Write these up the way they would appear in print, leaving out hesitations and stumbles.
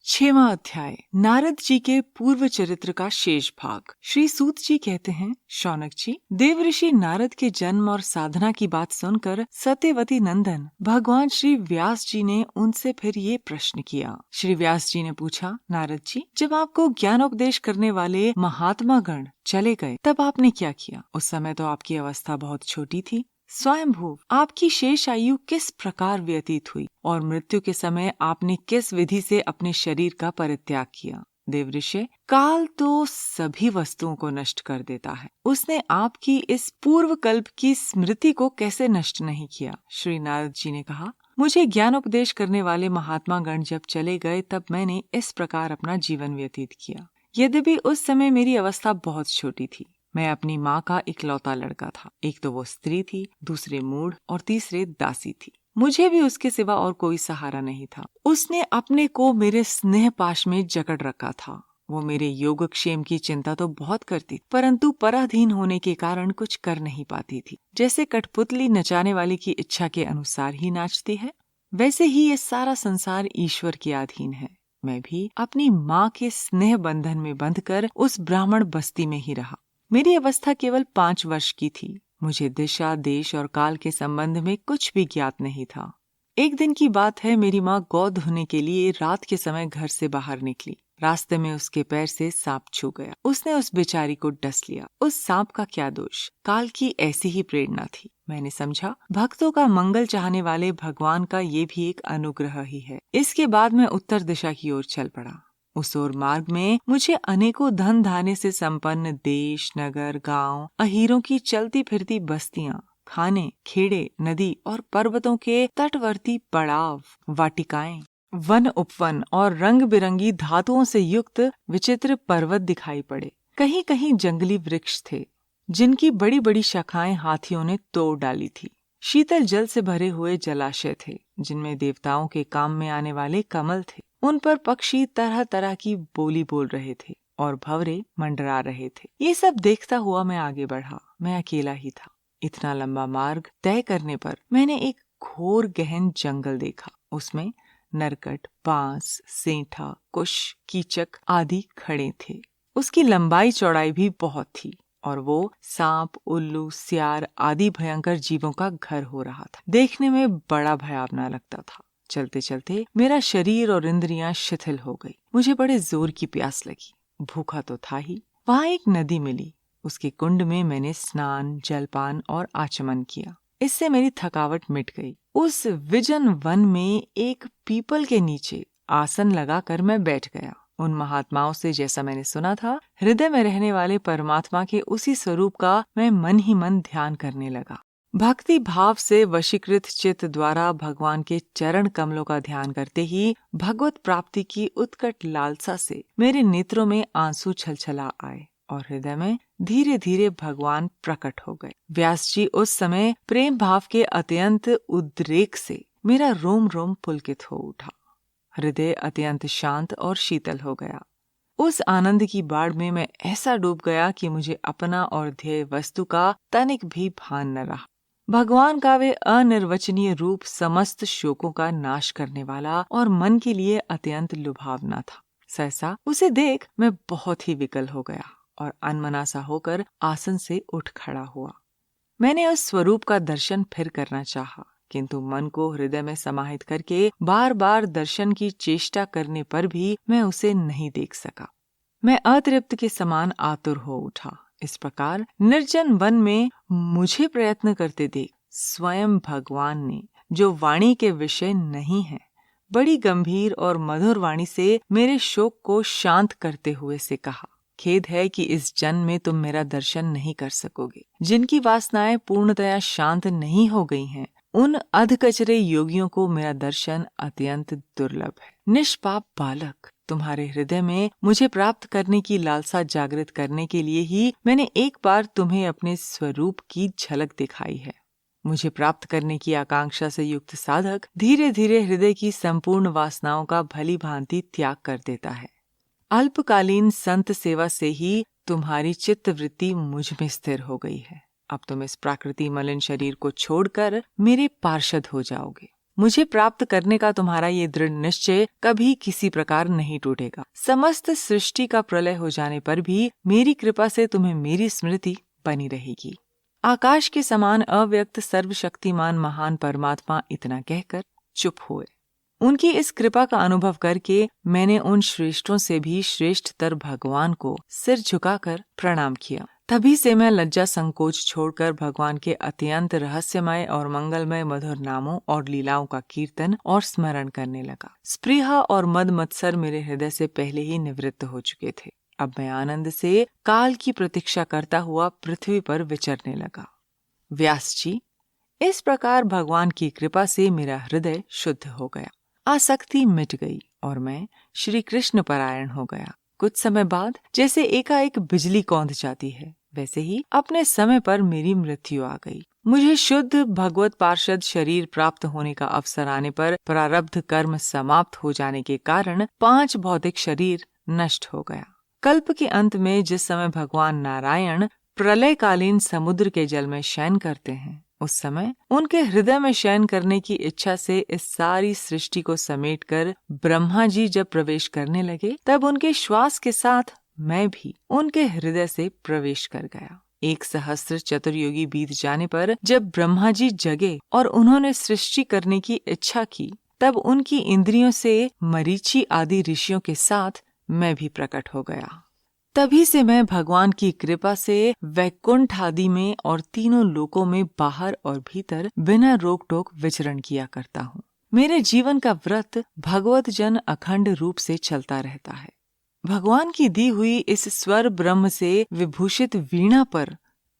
6वां अध्याय नारद जी के पूर्व चरित्र का शेष भाग। श्री सूत जी कहते हैं, शौनक जी, देवऋषि नारद के जन्म और साधना की बात सुनकर सत्यवती नंदन भगवान श्री व्यास जी ने उनसे फिर ये प्रश्न किया। श्री व्यास जी ने पूछा, नारद जी, जब आपको ज्ञानोपदेश करने वाले महात्मा गण चले गए तब आपने क्या किया? उस समय तो आपकी अवस्था बहुत छोटी थी। स्वयंभू आपकी शेष आयु किस प्रकार व्यतीत हुई और मृत्यु के समय आपने किस विधि से अपने शरीर का परित्याग किया? देवऋषि, काल तो सभी वस्तुओं को नष्ट कर देता है। उसने आपकी इस पूर्व कल्प की स्मृति को कैसे नष्ट नहीं किया? श्री नारद जी ने कहा, मुझे ज्ञानोपदेश करने वाले महात्मा गण जब चले गए तब मैंने इस प्रकार अपना जीवन व्यतीत किया। यद्यपि उस समय मेरी अवस्था बहुत छोटी थी। मैं अपनी माँ का इकलौता लड़का था। एक तो वो स्त्री थी, दूसरे मूढ़ और तीसरे दासी थी। मुझे भी उसके सिवा और कोई सहारा नहीं था। उसने अपने को मेरे स्नेह पाश में जकड़ रखा था। वो मेरे योगक्षेम की चिंता तो बहुत करती, परंतु पराधीन होने के कारण कुछ कर नहीं पाती थी। जैसे कठपुतली नचाने वाले की इच्छा के अनुसार ही नाचती है, वैसे ही ये सारा संसार ईश्वर के अधीन है। मैं भी अपनी माँ के स्नेह बंधन में बंधकर उस ब्राह्मण बस्ती में ही रहा। मेरी अवस्था केवल 5 वर्ष की थी। मुझे दिशा, देश और काल के संबंध में कुछ भी ज्ञात नहीं था। एक दिन की बात है, मेरी माँ गौ धोने के लिए रात के समय घर से बाहर निकली। रास्ते में उसके पैर से सांप छू गया। उसने उस बेचारी को डस लिया। उस सांप का क्या दोष? काल की ऐसी ही प्रेरणा थी। मैंने समझा, भक्तों का मंगल चाहने वाले भगवान का ये भी एक अनुग्रह ही है। इसके बाद मैं उत्तर दिशा की ओर चल पड़ा। उस ओर मार्ग में मुझे अनेकों धन धान्य से संपन्न देश, नगर, गांव, अहीरों की चलती फिरती बस्तियां, खाने, खेड़े, नदी और पर्वतों के तटवर्ती पड़ाव, वाटिकाएं, वन उपवन और रंग बिरंगी धातुओं से युक्त विचित्र पर्वत दिखाई पड़े। कहीं कहीं जंगली वृक्ष थे, जिनकी बड़ी बड़ी शाखाएं हाथियों ने तोड़ डाली थी। शीतल जल से भरे हुए जलाशय थे, जिनमें देवताओं के काम में आने वाले कमल थे। उन पर पक्षी तरह तरह की बोली बोल रहे थे और भंवरे मंडरा रहे थे। ये सब देखता हुआ मैं आगे बढ़ा। मैं अकेला ही था। इतना लंबा मार्ग तय करने पर मैंने एक घोर गहन जंगल देखा। उसमें नरकट, बांस, सेंठा, कुश, कीचक आदि खड़े थे। उसकी लंबाई चौड़ाई भी बहुत थी और वो सांप, उल्लू, सियार आदि भयंकर जीवों का घर हो रहा था। देखने में बड़ा भयावना लगता था। चलते चलते मेरा शरीर और इंद्रियां शिथिल हो गई। मुझे बड़े जोर की प्यास लगी। भूखा तो था ही। वहां एक नदी मिली। उसके कुंड में मैंने स्नान, जलपान और आचमन किया। इससे मेरी थकावट मिट गई। उस विजन वन में एक पीपल के नीचे आसन लगाकर मैं बैठ गया। उन महात्माओं से जैसा मैंने सुना था, हृदय में रहने वाले परमात्मा के उसी स्वरूप का मैं मन ही मन ध्यान करने लगा। भक्ति भाव से वशीकृत चित्त द्वारा भगवान के चरण कमलों का ध्यान करते ही भगवत प्राप्ति की उत्कट लालसा से मेरे नेत्रों में आंसू छलछला आए और हृदय में धीरे धीरे भगवान प्रकट हो गए। व्यास जी उस समय प्रेम भाव के अत्यंत उद्रेक से मेरा रोम रोम पुलकित हो उठा। हृदय अत्यंत शांत और शीतल हो गया। उस आनंद की बाढ़ में मैं ऐसा डूब गया कि मुझे अपना और ध्येय वस्तु का तनिक भी भान न रहा। भगवान का वे अनिर्वचनीय रूप समस्त शोकों का नाश करने वाला और मन के लिए अत्यंत लुभावना था। सहसा उसे देख मैं बहुत ही विकल हो गया और अनमना सा होकर आसन से उठ खड़ा हुआ। मैंने उस स्वरूप का दर्शन फिर करना चाहा, किंतु मन को हृदय में समाहित करके बार बार दर्शन की चेष्टा करने पर भी मैं उसे नहीं देख सका। मैं अतृप्त के समान आतुर हो उठा। इस प्रकार निर्जन वन में मुझे प्रयत्न करते देख स्वयं भगवान ने, जो वाणी के विषय नहीं है, बड़ी गंभीर और मधुर वाणी से मेरे शोक को शांत करते हुए से कहा, खेद है कि इस जन्म में तुम मेरा दर्शन नहीं कर सकोगे। जिनकी वासनाएं पूर्णतया शांत नहीं हो गई हैं, उन अधकचरे योगियों को मेरा दर्शन अत्यंत दुर्लभ है। निष्पाप बालक, तुम्हारे हृदय में मुझे प्राप्त करने की लालसा जागृत करने के लिए ही मैंने एक बार तुम्हें अपने स्वरूप की झलक दिखाई है। मुझे प्राप्त करने की आकांक्षा से युक्त साधक धीरे धीरे हृदय की संपूर्ण वासनाओं का भली भांति त्याग कर देता है। अल्पकालीन संत सेवा से ही तुम्हारी चित्त वृत्ति मुझ में स्थिर हो गई है। अब तुम इस प्राकृति मलिन शरीर को छोड़कर मेरे पार्षद हो जाओगे। मुझे प्राप्त करने का तुम्हारा ये दृढ़ निश्चय कभी किसी प्रकार नहीं टूटेगा। समस्त सृष्टि का प्रलय हो जाने पर भी मेरी कृपा से तुम्हें मेरी स्मृति बनी रहेगी। आकाश के समान अव्यक्त सर्वशक्तिमान महान परमात्मा इतना कहकर चुप हुए। उनकी इस कृपा का अनुभव करके मैंने उन श्रेष्ठों से भी श्रेष्ठतर भगवान को सिर झुकाकर प्रणाम किया। तभी से मैं लज्जा संकोच छोड़कर भगवान के अत्यंत रहस्यमय और मंगलमय मधुर नामों और लीलाओं का कीर्तन और स्मरण करने लगा। स्पृहा और मद मत्सर मेरे हृदय से पहले ही निवृत्त हो चुके थे। अब मैं आनंद से काल की प्रतीक्षा करता हुआ पृथ्वी पर विचरने लगा। व्यास जी, इस प्रकार भगवान की कृपा से मेरा हृदय शुद्ध हो गया, आसक्ति मिट गई और मैं श्री कृष्ण परायण हो गया। कुछ समय बाद जैसे एकाएक बिजली कौंध जाती है, वैसे ही अपने समय पर मेरी मृत्यु आ गई। मुझे शुद्ध भगवत पार्षद शरीर प्राप्त होने का अवसर आने पर प्रारब्ध कर्म समाप्त हो जाने के कारण 5 भौतिक शरीर नष्ट हो गया। कल्प के अंत में जिस समय भगवान नारायण प्रलयकालीन समुद्र के जल में शयन करते हैं, उस समय उनके हृदय में शयन करने की इच्छा से इस सारी सृष्टि को समेटकर ब्रह्मा जी जब प्रवेश करने लगे, तब उनके श्वास के साथ मैं भी उनके हृदय से प्रवेश कर गया। 1,000 चतुर्युगी बीत जाने पर जब ब्रह्मा जी जगे और उन्होंने सृष्टि करने की इच्छा की, तब उनकी इंद्रियों से मरीचि आदि ऋषियों के साथ मैं भी प्रकट हो गया। तभी से मैं भगवान की कृपा से वैकुंठ आदि में और तीनों लोकों में बाहर और भीतर बिना रोक टोक विचरण किया करता हूँ। मेरे जीवन का व्रत भगवत जन अखंड रूप से चलता रहता है। भगवान की दी हुई इस स्वर ब्रह्म से विभूषित वीणा पर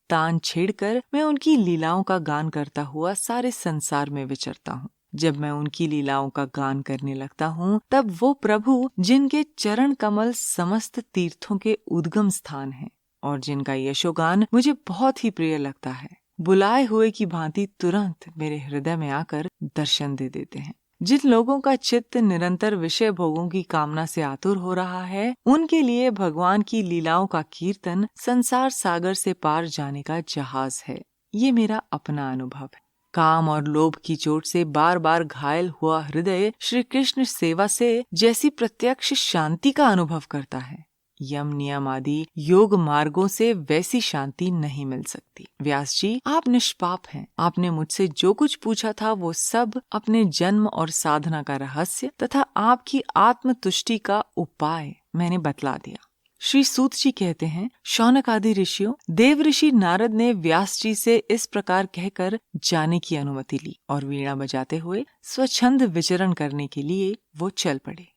तान छेड़कर मैं उनकी लीलाओं का गान करता हुआ सारे संसार में विचरता हूँ। जब मैं उनकी लीलाओं का गान करने लगता हूँ, तब वो प्रभु जिनके चरण कमल समस्त तीर्थों के उद्गम स्थान हैं और जिनका यशोगान मुझे बहुत ही प्रिय लगता है, बुलाए हुए की भांति तुरंत मेरे हृदय में आकर दर्शन दे देते हैं। जिन लोगों का चित्त निरंतर विषय भोगों की कामना से आतुर हो रहा है, उनके लिए भगवान की लीलाओं का कीर्तन संसार सागर से पार जाने का जहाज है। ये मेरा अपना अनुभव है। काम और लोभ की चोट से बार बार घायल हुआ हृदय श्री कृष्ण सेवा से जैसी प्रत्यक्ष शांति का अनुभव करता है, यम नियम आदि योग मार्गों से वैसी शांति नहीं मिल सकती। व्यास जी, आप निष्पाप हैं। आपने मुझसे जो कुछ पूछा था वो सब अपने जन्म और साधना का रहस्य तथा आपकी आत्मतुष्टि का उपाय मैंने बतला दिया। श्री सूत जी कहते हैं, शौनक आदि ऋषियों, देव ऋषि नारद ने व्यास जी से इस प्रकार कहकर जाने की अनुमति ली और वीणा बजाते हुए स्वच्छंद विचरण करने के लिए वो चल पड़े।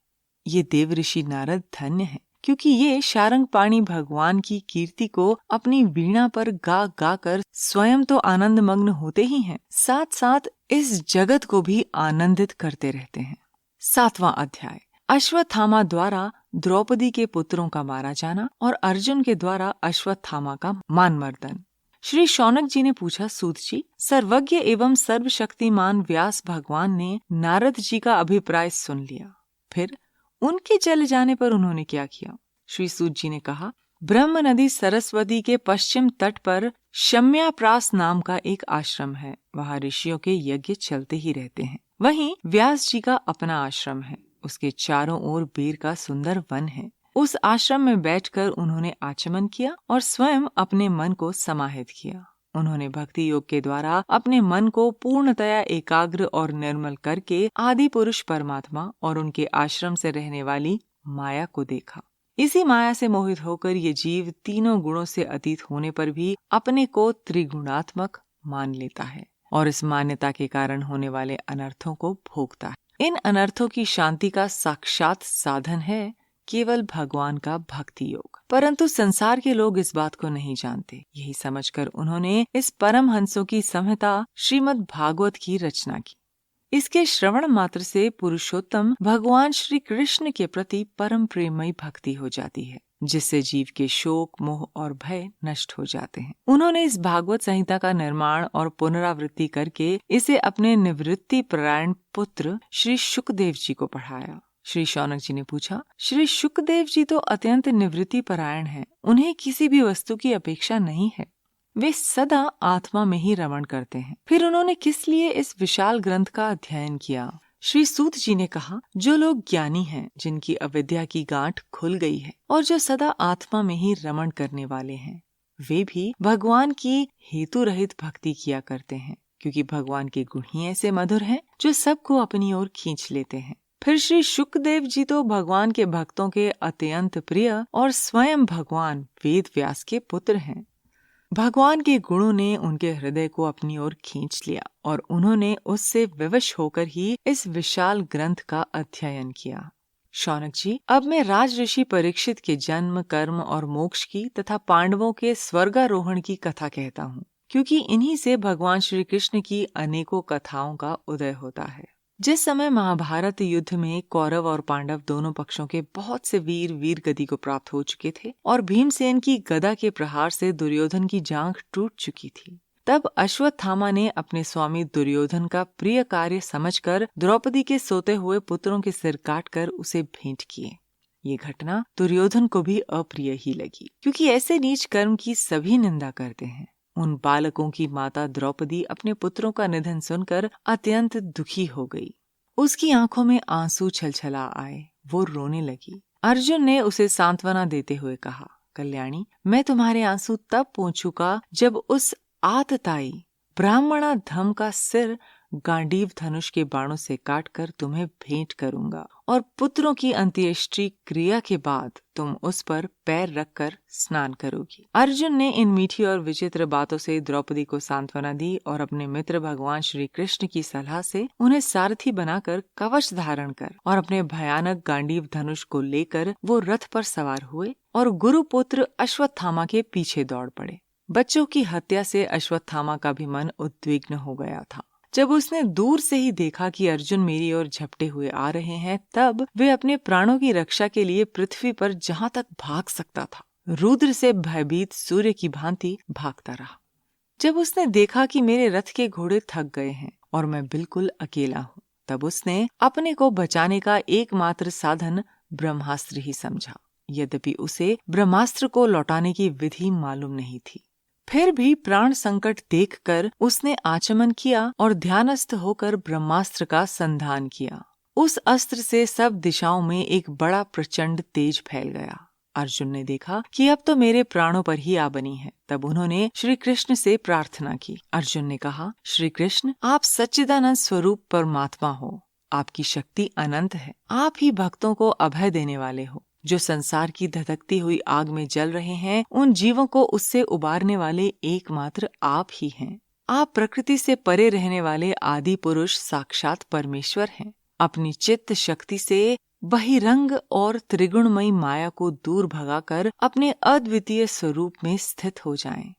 ये देव ऋषि नारद धन्य हैं, क्योंकि ये शारंगपाणी भगवान की कीर्ति को अपनी वीणा पर गा गा कर स्वयं तो आनंद मग्न होते ही हैं, साथ साथ इस जगत को भी आनंदित करते रहते हैं। 7वां अध्याय, अश्वत्थामा द्वारा द्रौपदी के पुत्रों का मारा जाना और अर्जुन के द्वारा अश्वत्थामा का मानमर्दन। श्री शौनक जी ने पूछा, सूत जी, सर्वज्ञ एवं सर्वशक्तिमान व्यास भगवान ने नारद जी का अभिप्राय सुन लिया, फिर उनके चले जाने पर उन्होंने क्या किया? श्री सूत जी ने कहा, ब्रह्म नदी सरस्वती के पश्चिम तट पर शम्याप्रास नाम का एक आश्रम है। वहाँ ऋषियों के यज्ञ चलते ही रहते हैं। वहीं व्यास जी का अपना आश्रम है। उसके चारों ओर बेर का सुंदर वन है। उस आश्रम में बैठकर उन्होंने आचमन किया और स्वयं अपने मन को समाहित किया। उन्होंने भक्ति योग के द्वारा अपने मन को पूर्णतया एकाग्र और निर्मल करके आदि पुरुष परमात्मा और उनके आश्रम से रहने वाली माया को देखा। इसी माया से मोहित होकर ये जीव तीनों गुणों से अतीत होने पर भी अपने को त्रिगुणात्मक मान लेता है और इस मान्यता के कारण होने वाले अनर्थों को भोगता है। इन अनर्थों की शांति का साक्षात साधन है केवल भगवान का भक्ति योग। परंतु संसार के लोग इस बात को नहीं जानते। यही समझकर उन्होंने इस परमहंसों की संहिता श्रीमद् भागवत की रचना की। इसके श्रवण मात्र से पुरुषोत्तम भगवान श्री कृष्ण के प्रति परम प्रेममयी भक्ति हो जाती है, जिससे जीव के शोक, मोह और भय नष्ट हो जाते हैं। उन्होंने इस भागवत संहिता का निर्माण और पुनरावृत्ति करके इसे अपने निवृत्ति परायण पुत्र श्री शुकदेव जी को पढ़ाया। श्री शौनक जी ने पूछा, श्री शुकदेव जी तो अत्यंत निवृत्ति परायण हैं, उन्हें किसी भी वस्तु की अपेक्षा नहीं है। वे सदा आत्मा में ही रमण करते हैं। फिर उन्होंने किस लिए इस विशाल ग्रंथ का अध्ययन किया? श्री सूत जी ने कहा, जो लोग ज्ञानी हैं, जिनकी अविद्या की गांठ खुल गई है और जो सदा आत्मा में ही रमण करने वाले हैं, वे भी भगवान की हेतु रहित भक्ति किया करते हैं, क्योंकि भगवान के गुण ही ऐसे मधुर हैं जो सबको अपनी ओर खींच लेते हैं। फिर श्री शुकदेव जी तो भगवान के भक्तों के अत्यंत प्रिय और स्वयं भगवान वेद व्यास के पुत्र हैं। भगवान के गुणों ने उनके हृदय को अपनी ओर खींच लिया और उन्होंने उससे विवश होकर ही इस विशाल ग्रंथ का अध्ययन किया। शौनक जी, अब मैं राज ऋषि परीक्षित के जन्म, कर्म और मोक्ष की तथा पांडवों के स्वर्गारोहण की कथा कहता हूँ, क्योंकि इन्हीं से भगवान श्री कृष्ण की अनेकों कथाओं का उदय होता है। जिस समय महाभारत युद्ध में कौरव और पांडव दोनों पक्षों के बहुत से वीर गति को प्राप्त हो चुके थे और भीमसेन की गदा के प्रहार से दुर्योधन की जांघ टूट चुकी थी, तब अश्वत्थामा ने अपने स्वामी दुर्योधन का प्रिय कार्य समझकर द्रौपदी के सोते हुए पुत्रों के सिर काटकर उसे भेंट किए। ये घटना दुर्योधन को भी अप्रिय ही लगी, क्योंकि ऐसे नीच कर्म की सभी निंदा करते हैं। उन बालकों की माता द्रौपदी अपने पुत्रों का निधन सुनकर अत्यंत दुखी हो गई। उसकी आंखों में आंसू छलछला आए, वो रोने लगी। अर्जुन ने उसे सांत्वना देते हुए कहा, कल्याणी, मैं तुम्हारे आंसू तब पोंछूंगा जब उस आतताई ब्राह्मणा धम का सिर गांडीव धनुष के बाणों से काटकर तुम्हें भेंट करूंगा और पुत्रों की अंत्येष्टि क्रिया के बाद तुम उस पर पैर रखकर स्नान करोगी। अर्जुन ने इन मीठी और विचित्र बातों से द्रौपदी को सांत्वना दी और अपने मित्र भगवान श्री कृष्ण की सलाह से उन्हें सारथी बनाकर कवच धारण कर और अपने भयानक गांडीव धनुष को लेकर वो रथ पर सवार हुए और गुरुपुत्र अश्वत्थामा के पीछे दौड़ पड़े। बच्चों की हत्या से अश्वत्थामा का भी मन उद्विग्न हो गया था। जब उसने दूर से ही देखा कि अर्जुन मेरी ओर झपटे हुए आ रहे हैं, तब वे अपने प्राणों की रक्षा के लिए पृथ्वी पर जहां तक भाग सकता था, रुद्र से भयभीत सूर्य की भांति भागता रहा। जब उसने देखा कि मेरे रथ के घोड़े थक गए हैं और मैं बिल्कुल अकेला हूँ, तब उसने अपने को बचाने का एकमात्र साधन ब्रह्मास्त्र ही समझा, यद्यपि उसे ब्रह्मास्त्र को लौटाने की विधि मालूम नहीं थी। फिर भी प्राण संकट देखकर उसने आचमन किया और ध्यानस्थ होकर ब्रह्मास्त्र का संधान किया। उस अस्त्र से सब दिशाओं में एक बड़ा प्रचंड तेज फैल गया। अर्जुन ने देखा कि अब तो मेरे प्राणों पर ही आ बनी है। तब उन्होंने श्री कृष्ण से प्रार्थना की। अर्जुन ने कहा, श्री कृष्ण, आप सच्चिदानंद स्वरूप परमात्मा हो, आपकी शक्ति अनंत है, आप ही भक्तों को अभय देने वाले हो। जो संसार की धधकती हुई आग में जल रहे हैं, उन जीवों को उससे उबारने वाले एकमात्र आप ही हैं। आप प्रकृति से परे रहने वाले आदि पुरुष साक्षात परमेश्वर हैं। अपनी चित्त शक्ति से बहिरंग और त्रिगुणमयी माया को दूर भगाकर अपने अद्वितीय स्वरूप में स्थित हो जाएं।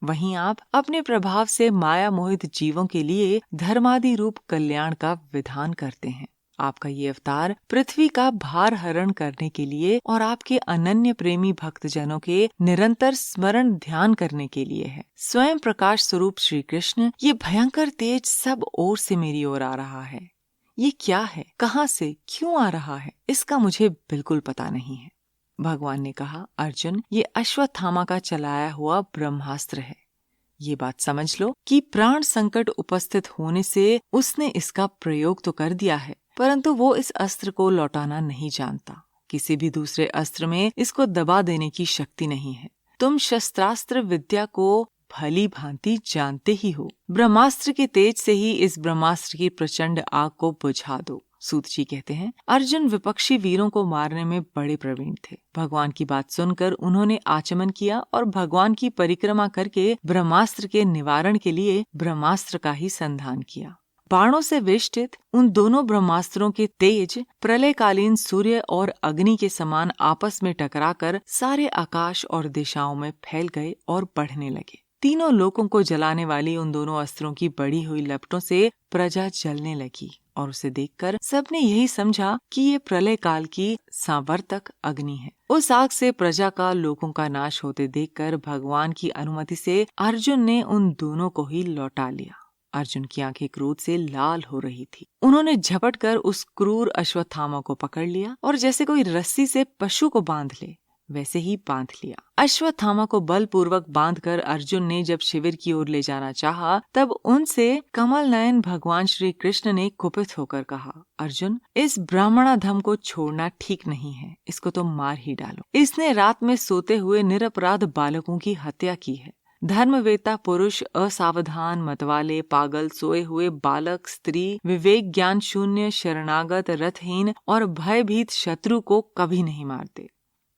वहीं आप अपने प्रभाव से माया मोहित जीवों के लिए धर्मादि रूप कल्याण का विधान करते हैं। आपका ये अवतार पृथ्वी का भार हरण करने के लिए और आपके अनन्य प्रेमी भक्तजनों के निरंतर स्मरण ध्यान करने के लिए है। स्वयं प्रकाश स्वरूप श्री कृष्ण, ये भयंकर तेज सब ओर से मेरी ओर आ रहा है। ये क्या है, कहाँ से, क्यों आ रहा है, इसका मुझे बिल्कुल पता नहीं है। भगवान ने कहा, अर्जुन, ये अश्वत्थामा का चलाया हुआ ब्रह्मास्त्र है। ये बात समझ लो कि प्राण संकट उपस्थित होने से उसने इसका प्रयोग तो कर दिया है, परंतु वो इस अस्त्र को लौटाना नहीं जानता। किसी भी दूसरे अस्त्र में इसको दबा देने की शक्ति नहीं है। तुम शस्त्रास्त्र विद्या को भली भांति जानते ही हो। ब्रह्मास्त्र के तेज से ही इस ब्रह्मास्त्र की प्रचंड आग को बुझा दो। सूत जी कहते हैं, अर्जुन विपक्षी वीरों को मारने में बड़े प्रवीण थे। भगवान की बात सुनकर उन्होंने आचमन किया और भगवान की परिक्रमा करके ब्रह्मास्त्र के निवारण के लिए ब्रह्मास्त्र का ही संधान किया। बाणों से वेष्टित उन दोनों ब्रह्मास्त्रों के तेज प्रलयकालीन सूर्य और अग्नि के समान आपस में टकराकर सारे आकाश और दिशाओं में फैल गए और बढ़ने लगे। तीनों लोकों को जलाने वाली उन दोनों अस्त्रों की बढ़ी हुई लपटों से प्रजा जलने लगी और उसे देखकर सबने यही समझा कि ये प्रलय काल की सांवर्तक अग्नि है। उस आग से प्रजा का, लोगों का नाश होते देखकर भगवान की अनुमति से अर्जुन ने उन दोनों को ही लौटा लिया। अर्जुन की आंखें क्रोध से लाल हो रही थी। उन्होंने झपट कर उस क्रूर अश्वत्थामा को पकड़ लिया और जैसे कोई रस्सी से पशु को बांध ले, वैसे ही बांध लिया। अश्वत्थामा को बलपूर्वक बांधकर अर्जुन ने जब शिविर की ओर ले जाना चाहा, तब उनसे कमल नयन भगवान श्री कृष्ण ने कुपित होकर कहा, अर्जुन, इस ब्राह्मणाधम को छोड़ना ठीक नहीं है, इसको तो मार ही डालो। इसने रात में सोते हुए निरपराध बालकों की हत्या की है। धर्मवेता पुरुष, असावधान, मतवाले, पागल, सोए हुए बालक, स्त्री, विवेक ज्ञान शून्य, शरणागत, रथहीन और भयभीत शत्रु को कभी नहीं मारते,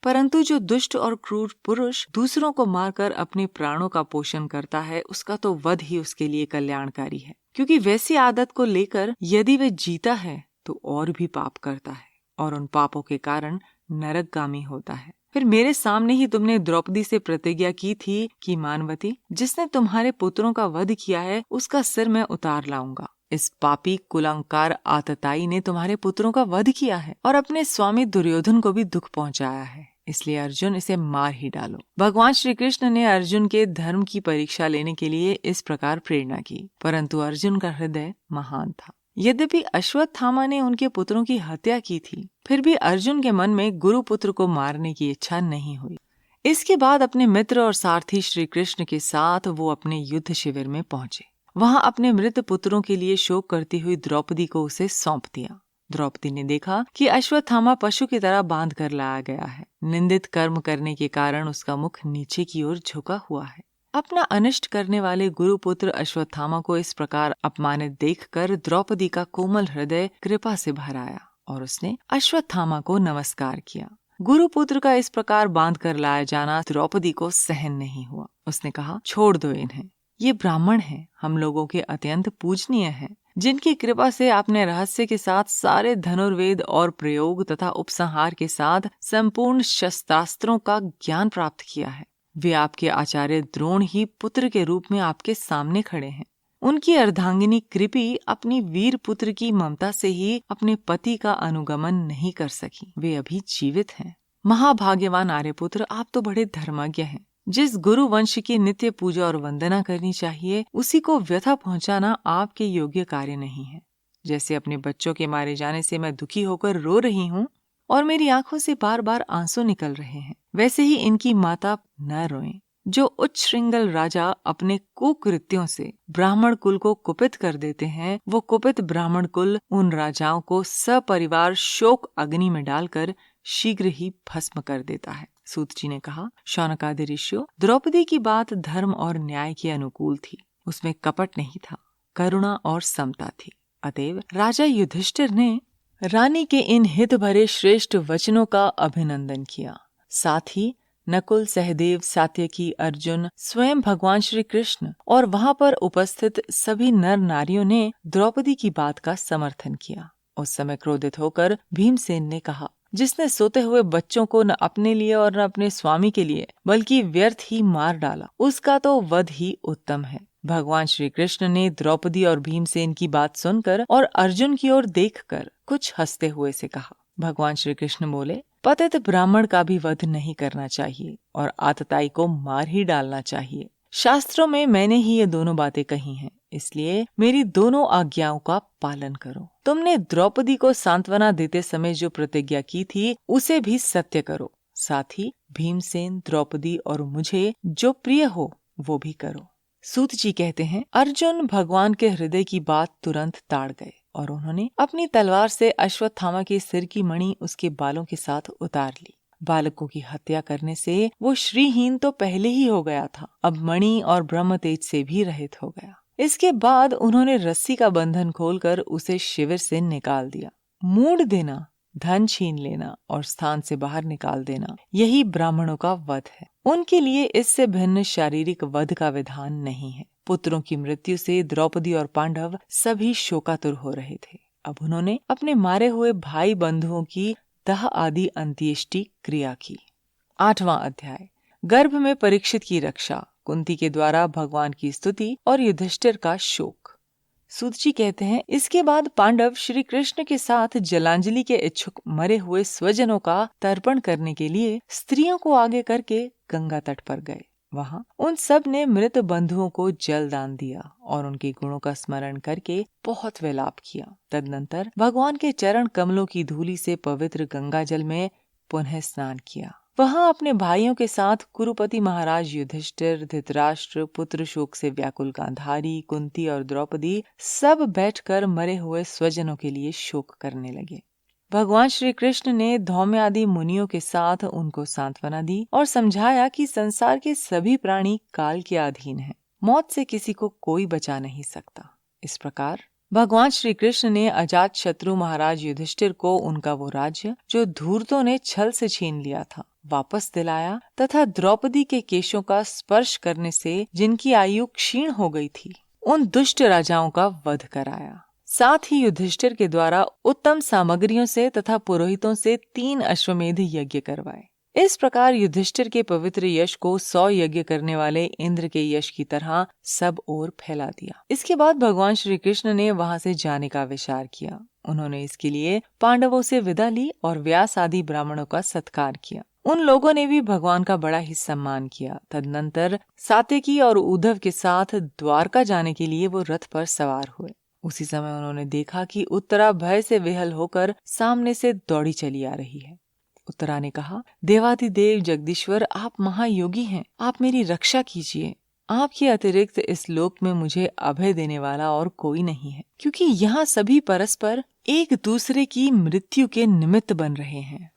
परंतु जो दुष्ट और क्रूर पुरुष दूसरों को मारकर अपने प्राणों का पोषण करता है, उसका तो वध ही उसके लिए कल्याणकारी है, क्योंकि वैसी आदत को लेकर यदि वे जीता है तो और भी पाप करता है और उन पापों के कारण नरकगामी होता है। फिर मेरे सामने ही तुमने द्रौपदी से प्रतिज्ञा की थी कि मानवती, जिसने तुम्हारे पुत्रों का वध किया है उसका सिर मैं उतार लाऊंगा। इस पापी कुलंकार आतताई ने तुम्हारे पुत्रों का वध किया है और अपने स्वामी दुर्योधन को भी दुख पहुंचाया है, इसलिए अर्जुन इसे मार ही डालो। भगवान श्री कृष्ण ने अर्जुन के धर्म की परीक्षा लेने के लिए इस प्रकार प्रेरणा की, परंतु अर्जुन का हृदय महान था। यद्यपि अश्वत्थामा ने उनके पुत्रों की हत्या की थी, फिर भी अर्जुन के मन में गुरुपुत्र को मारने की इच्छा नहीं हुई। इसके बाद अपने मित्र और सारथी श्री कृष्ण के साथ वो अपने युद्ध शिविर में पहुंचे। वहां अपने मृत पुत्रों के लिए शोक करती हुई द्रौपदी को उसे सौंप दिया। द्रौपदी ने देखा कि अश्वत्थामा पशु की तरह बांध कर लाया गया है। निंदित कर्म करने के कारण उसका मुख नीचे की ओर झुका हुआ है। अपना अनिष्ट करने वाले गुरुपुत्र अश्वत्थामा को इस प्रकार अपमानित देखकर द्रौपदी का कोमल हृदय कृपा से भर आया और उसने अश्वत्थामा को नमस्कार किया। गुरुपुत्र का इस प्रकार बांध कर लाया जाना द्रौपदी को सहन नहीं हुआ। उसने कहा, छोड़ दो इन्हें, ये ब्राह्मण हैं, हम लोगों के अत्यंत पूजनीय हैं, जिनकी कृपा से आपने रहस्य के साथ सारे धनुर्वेद और प्रयोग तथा उपसंहार के साथ संपूर्ण शस्त्रास्त्रों का ज्ञान प्राप्त किया है। वे आपके आचार्य द्रोण ही पुत्र के रूप में आपके सामने खड़े हैं। उनकी अर्धांगिनी कृपी अपनी वीर पुत्र की ममता से ही अपने पति का अनुगमन नहीं कर सकी। वे अभी जीवित हैं। महाभाग्यवान आर्यपुत्र, आप तो बड़े धर्मज्ञ हैं। जिस गुरु वंश की नित्य पूजा और वंदना करनी चाहिए, उसी को व्यथा पहुंचाना आपके योग्य कार्य नहीं है। जैसे अपने बच्चों के मारे जाने से मैं दुखी होकर रो रही हूँ और मेरी आंखों से बार बार आंसू निकल रहे हैं, वैसे ही इनकी माता न रोएं। जो उच्च श्रृंगल राजा अपने कुकृत्यों से ब्राह्मण कुल को कुपित कर देते हैं, वो कुपित ब्राह्मण कुल उन राजाओं को सपरिवार शोक अग्नि में डालकर शीघ्र ही भस्म कर देता है। सूत जी ने कहा, शौनकादि ऋषियों, द्रौपदी की बात धर्म और न्याय के अनुकूल थी। उसमें कपट नहीं था, करुणा और समता थी। अतएव राजा युधिष्ठिर ने रानी के इन हित भरे श्रेष्ठ वचनों का अभिनंदन किया। साथ ही नकुल, सहदेव, सात्यकी, अर्जुन, स्वयं भगवान श्री कृष्ण और वहां पर उपस्थित सभी नर नारियों ने द्रौपदी की बात का समर्थन किया। उस समय क्रोधित होकर भीमसेन ने कहा, जिसने सोते हुए बच्चों को न अपने लिए और न अपने स्वामी के लिए बल्कि व्यर्थ ही मार डाला, उसका तो वध ही उत्तम है। भगवान श्री कृष्ण ने द्रौपदी और भीमसेन की बात सुनकर और अर्जुन की ओर देखकर कुछ हंसते हुए से कहा। भगवान श्री कृष्ण बोले, पतित ब्राह्मण का भी वध नहीं करना चाहिए और आतताई को मार ही डालना चाहिए। शास्त्रों में मैंने ही ये दोनों बातें कही हैं, इसलिए मेरी दोनों आज्ञाओं का पालन करो। तुमने द्रौपदी को सांत्वना देते समय जो प्रतिज्ञा की थी, उसे भी सत्य करो। साथ ही भीमसेन, द्रौपदी और मुझे जो प्रिय हो वो भी करो। सूत जी कहते हैं, अर्जुन भगवान के हृदय की बात तुरंत ताड़ गए और उन्होंने अपनी तलवार से अश्वत्थामा के सिर की मणि उसके बालों के साथ उतार ली। बालकों की हत्या करने से वो श्रीहीन तो पहले ही हो गया था, अब मणि और ब्रह्म तेज से भी रहित हो गया। इसके बाद उन्होंने रस्सी का बंधन खोलकर उसे शिविर से निकाल दिया। मूड देना, धन छीन लेना और स्थान से बाहर निकाल देना, यही ब्राह्मणों का वध है। उनके लिए इससे भिन्न शारीरिक वध का विधान नहीं है। पुत्रों की मृत्यु से द्रौपदी और पांडव सभी शोकातुर हो रहे थे। अब उन्होंने अपने मारे हुए भाई बंधुओं की दाह आदि अंत्येष्टि क्रिया की। 8वां अध्याय, गर्भ में परीक्षित की रक्षा, कुंती के द्वारा भगवान की स्तुति और युधिष्ठिर का शोक। सूत जी कहते हैं, इसके बाद पांडव श्री कृष्ण के साथ जलांजलि के इच्छुक मरे हुए स्वजनों का तर्पण करने के लिए स्त्रियों को आगे करके गंगा तट पर गए। वहां उन सब ने मृत बंधुओं को जल दान दिया और उनके गुणों का स्मरण करके बहुत विलाप किया। तदनंतर भगवान के चरण कमलों की धूलि से पवित्र गंगा जल में पुनः स्नान किया। वहां अपने भाइयों के साथ कुरुपति महाराज युधिष्ठिर, धृतराष्ट्र, पुत्र शोक से व्याकुल गांधारी, कुंती और द्रौपदी सब बैठकर मरे हुए स्वजनों के लिए शोक करने लगे। भगवान श्री कृष्ण ने धौम्य आदि मुनियों के साथ उनको सांत्वना दी और समझाया कि संसार के सभी प्राणी काल के अधीन हैं। मौत से किसी को कोई बचा नहीं सकता। इस प्रकार भगवान श्री कृष्ण ने अजात शत्रु महाराज युधिष्ठिर को उनका वो राज्य जो धूर्तों ने छल से छीन लिया था वापस दिलाया तथा द्रौपदी के केशों का स्पर्श करने से जिनकी आयु क्षीण हो गई थी उन दुष्ट राजाओं का वध कराया। साथ ही युधिष्ठिर के द्वारा उत्तम सामग्रियों से तथा पुरोहितों से 3 अश्वमेध यज्ञ करवाए। इस प्रकार युधिष्ठिर के पवित्र यश को 100 यज्ञ करने वाले इंद्र के यश की तरह सब ओर फैला दिया। इसके बाद भगवान श्री कृष्ण ने वहां से जाने का विचार किया। उन्होंने इसके लिए पांडवों से विदा ली और व्यास आदि ब्राह्मणों का सत्कार किया। उन लोगों ने भी भगवान का बड़ा ही सम्मान किया। तदनंतर सात्यकी और उद्धव के साथ द्वारका जाने के लिए वो रथ पर सवार हुए। उसी समय उन्होंने देखा कि उत्तरा भय से विहल होकर सामने से दौड़ी चली आ रही है। उत्तरा ने कहा, देवाधिदेव जगदीश्वर, आप महायोगी हैं, आप मेरी रक्षा कीजिए। आपके अतिरिक्त इस लोक में मुझे अभय देने वाला और कोई नहीं है, क्योंकि यहाँ सभी परस्पर एक दूसरे की मृत्यु के निमित्त बन रहे हैं।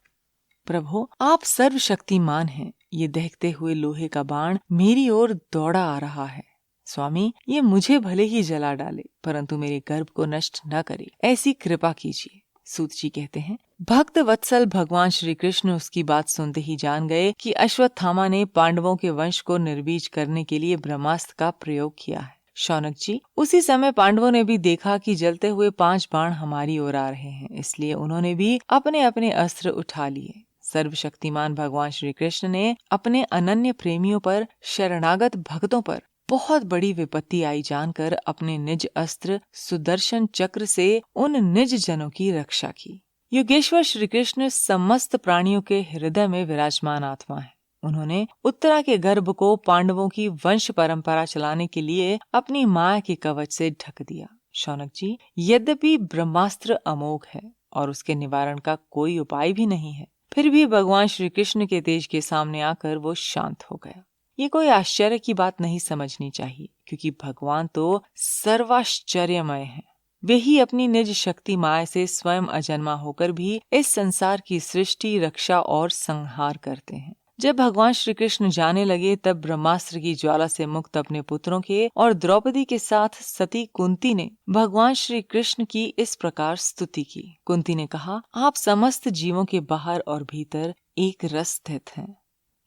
प्रभु, आप सर्वशक्तिमान हैं। ये दहकते हुए लोहे का बाण मेरी ओर दौड़ा आ रहा है। स्वामी, ये मुझे भले ही जला डाले, परंतु मेरे गर्भ को नष्ट न करे, ऐसी कृपा कीजिए। सूत जी कहते हैं, भक्त वत्सल भगवान श्री कृष्ण उसकी बात सुनते ही जान गए कि अश्वत्थामा ने पांडवों के वंश को निर्बीज करने के लिए ब्रह्मास्त्र का प्रयोग किया है। शौनक जी, उसी समय पांडवों ने भी देखा कि जलते हुए 5 बाण हमारी ओर आ रहे हैं, इसलिए उन्होंने भी अपने अपने अस्त्र उठा लिए। सर्वशक्तिमान भगवान श्री कृष्ण ने अपने अनन्य प्रेमियों पर, शरणागत भक्तों पर बहुत बड़ी विपत्ति आई जानकर अपने निज अस्त्र सुदर्शन चक्र से उन निज जनों की रक्षा की। योगेश्वर श्री कृष्ण समस्त प्राणियों के हृदय में विराजमान आत्मा है। उन्होंने उत्तरा के गर्भ को पांडवों की वंश परंपरा चलाने के लिए अपनी माया के कवच से ढक दिया। शौनक जी, यद्यपि ब्रह्मास्त्र अमोघ है और उसके निवारण का कोई उपाय भी नहीं है, फिर भी भगवान श्री कृष्ण के तेज के सामने आकर वो शांत हो गया। ये कोई आश्चर्य की बात नहीं समझनी चाहिए, क्योंकि भगवान तो सर्वाश्चर्यमय है। वे ही अपनी निज शक्ति माया से स्वयं अजन्मा होकर भी इस संसार की सृष्टि, रक्षा और संहार करते हैं। जब भगवान श्री कृष्ण जाने लगे तब ब्रह्मास्त्र की ज्वाला से मुक्त अपने पुत्रों के और द्रौपदी के साथ सती कुंती ने भगवान श्री कृष्ण की इस प्रकार स्तुति की। कुंती ने कहा, आप समस्त जीवों के बाहर और भीतर एक रस स्थित हैं,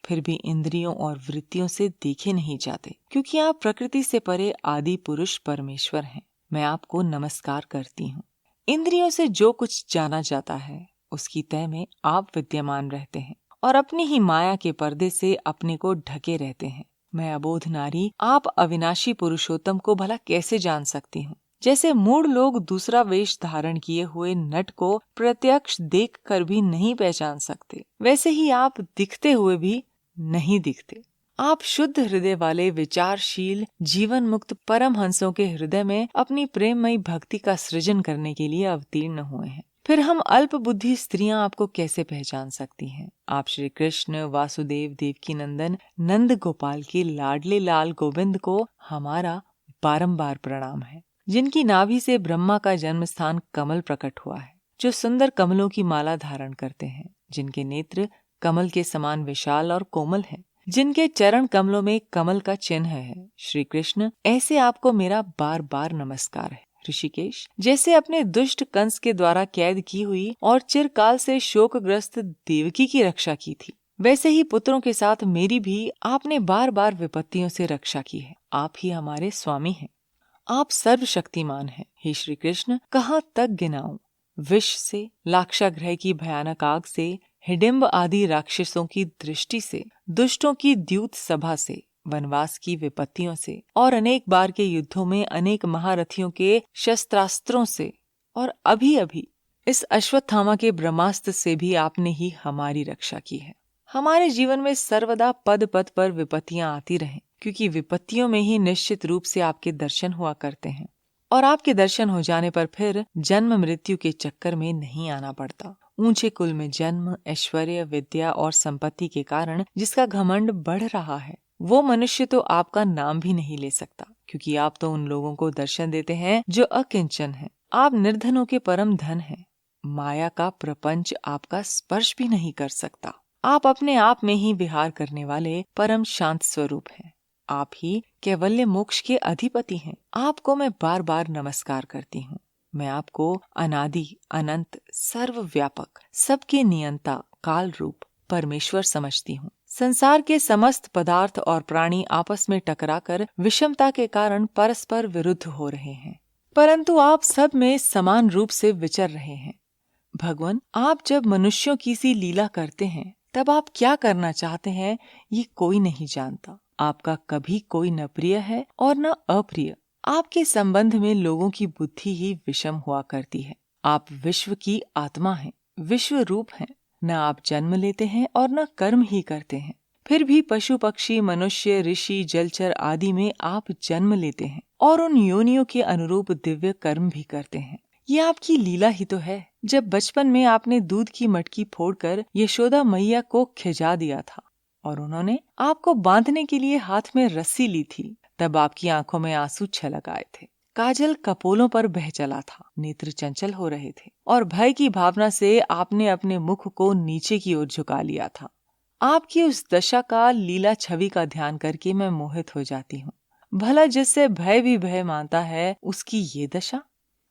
फिर भी इंद्रियों और वृत्तियों से देखे नहीं जाते, क्योंकि आप प्रकृति से परे आदि पुरुष परमेश्वर हैं। मैं आपको नमस्कार करती हूँ। इंद्रियों से जो कुछ जाना जाता है उसकी तय में आप विद्यमान रहते हैं और अपनी ही माया के पर्दे से अपने को ढके रहते हैं। मैं अबोध नारी आप अविनाशी पुरुषोत्तम को भला कैसे जान सकती हूँ। जैसे मूढ़ लोग दूसरा वेश धारण किए हुए नट को प्रत्यक्ष देख कर भी नहीं पहचान सकते, वैसे ही आप दिखते हुए भी नहीं दिखते। आप शुद्ध हृदय वाले विचारशील जीवन मुक्त परम हंसों के हृदय में अपनी प्रेममयी भक्ति का सृजन करने के लिए अवतीर्ण हुए हैं। फिर हम अल्प बुद्धि स्त्रियां आपको कैसे पहचान सकती हैं। आप श्री कृष्ण वासुदेव देवकी नंदन नंद गोपाल के लाडले लाल गोविंद को हमारा बारंबार प्रणाम है, जिनकी नाभि से ब्रह्मा का जन्म स्थान कमल प्रकट हुआ है, जो सुंदर कमलों की माला धारण करते हैं, जिनके नेत्र कमल के समान विशाल और कोमल हैं, जिनके चरण कमलों में कमल का चिन्ह है। श्री कृष्ण, ऐसे आपको मेरा बार बार नमस्कार है। ऋषिकेश, जैसे अपने दुष्ट कंस के द्वारा कैद की हुई और चिरकाल से शोकग्रस्त देवकी की रक्षा की थी, वैसे ही पुत्रों के साथ मेरी भी आपने बार बार विपत्तियों से रक्षा की है। आप ही हमारे स्वामी हैं। आप सर्वशक्तिमान हैं। हे श्री कृष्ण, कहाँ तक गिनाऊं। विष से, लाक्षागृह की भयानक आग से, हिडिंब आदि राक्षसों की दृष्टि से, दुष्टों की द्यूत सभा से, वनवास की विपत्तियों से और अनेक बार के युद्धों में अनेक महारथियों के शस्त्रास्त्रों से और अभी अभी इस अश्वत्थामा के ब्रह्मास्त्र से भी आपने ही हमारी रक्षा की है। हमारे जीवन में सर्वदा पद पद पर विपत्तियां आती रहें, क्योंकि विपत्तियों में ही निश्चित रूप से आपके दर्शन हुआ करते हैं और आपके दर्शन हो जाने पर फिर जन्म मृत्यु के चक्कर में नहीं आना पड़ता। ऊंचे कुल में जन्म, ऐश्वर्य, विद्या और संपत्ति के कारण जिसका घमंड बढ़ रहा है, वो मनुष्य तो आपका नाम भी नहीं ले सकता, क्योंकि आप तो उन लोगों को दर्शन देते हैं जो अकिंचन हैं। आप निर्धनों के परम धन हैं। माया का प्रपंच आपका स्पर्श भी नहीं कर सकता। आप अपने आप में ही विहार करने वाले परम शांत स्वरूप हैं। आप ही कैवल्य मोक्ष के अधिपति हैं। आपको मैं बार बार नमस्कार करती हूँ। मैं आपको अनादि, अनंत, सर्वव्यापक, सबके नियंता, काल रूप परमेश्वर समझती हूँ। संसार के समस्त पदार्थ और प्राणी आपस में टकराकर विषमता के कारण परस्पर विरुद्ध हो रहे हैं, परंतु आप सब में समान रूप से विचर रहे हैं। भगवान, आप जब मनुष्यों की सी लीला करते हैं, तब आप क्या करना चाहते हैं ये कोई नहीं जानता। आपका कभी कोई न प्रिय है और न अप्रिय। आपके संबंध में लोगों की बुद्धि ही विषम हुआ करती है। आप विश्व की आत्मा हैं, विश्व रूप हैं। न आप जन्म लेते हैं और न कर्म ही करते हैं। फिर भी पशु, पक्षी, मनुष्य, ऋषि, जलचर आदि में आप जन्म लेते हैं और उन योनियों के अनुरूप दिव्य कर्म भी करते हैं। ये आपकी लीला ही तो है। जब बचपन में आपने दूध की मटकी फोड़कर यशोदा मैया को खिजा दिया था और उन्होंने आपको बांधने के लिए हाथ में रस्सी ली थी, तब आपकी आंखों में आंसू छलक आए थे। काजल कपोलों पर बह चला था, नेत्र चंचल हो रहे थे और भय की भावना से आपने अपने मुख को नीचे की ओर झुका लिया था। आपकी उस दशा का लीला छवि का ध्यान करके मैं मोहित हो जाती हूँ। भला जिससे भय भी भय मानता है, उसकी ये दशा।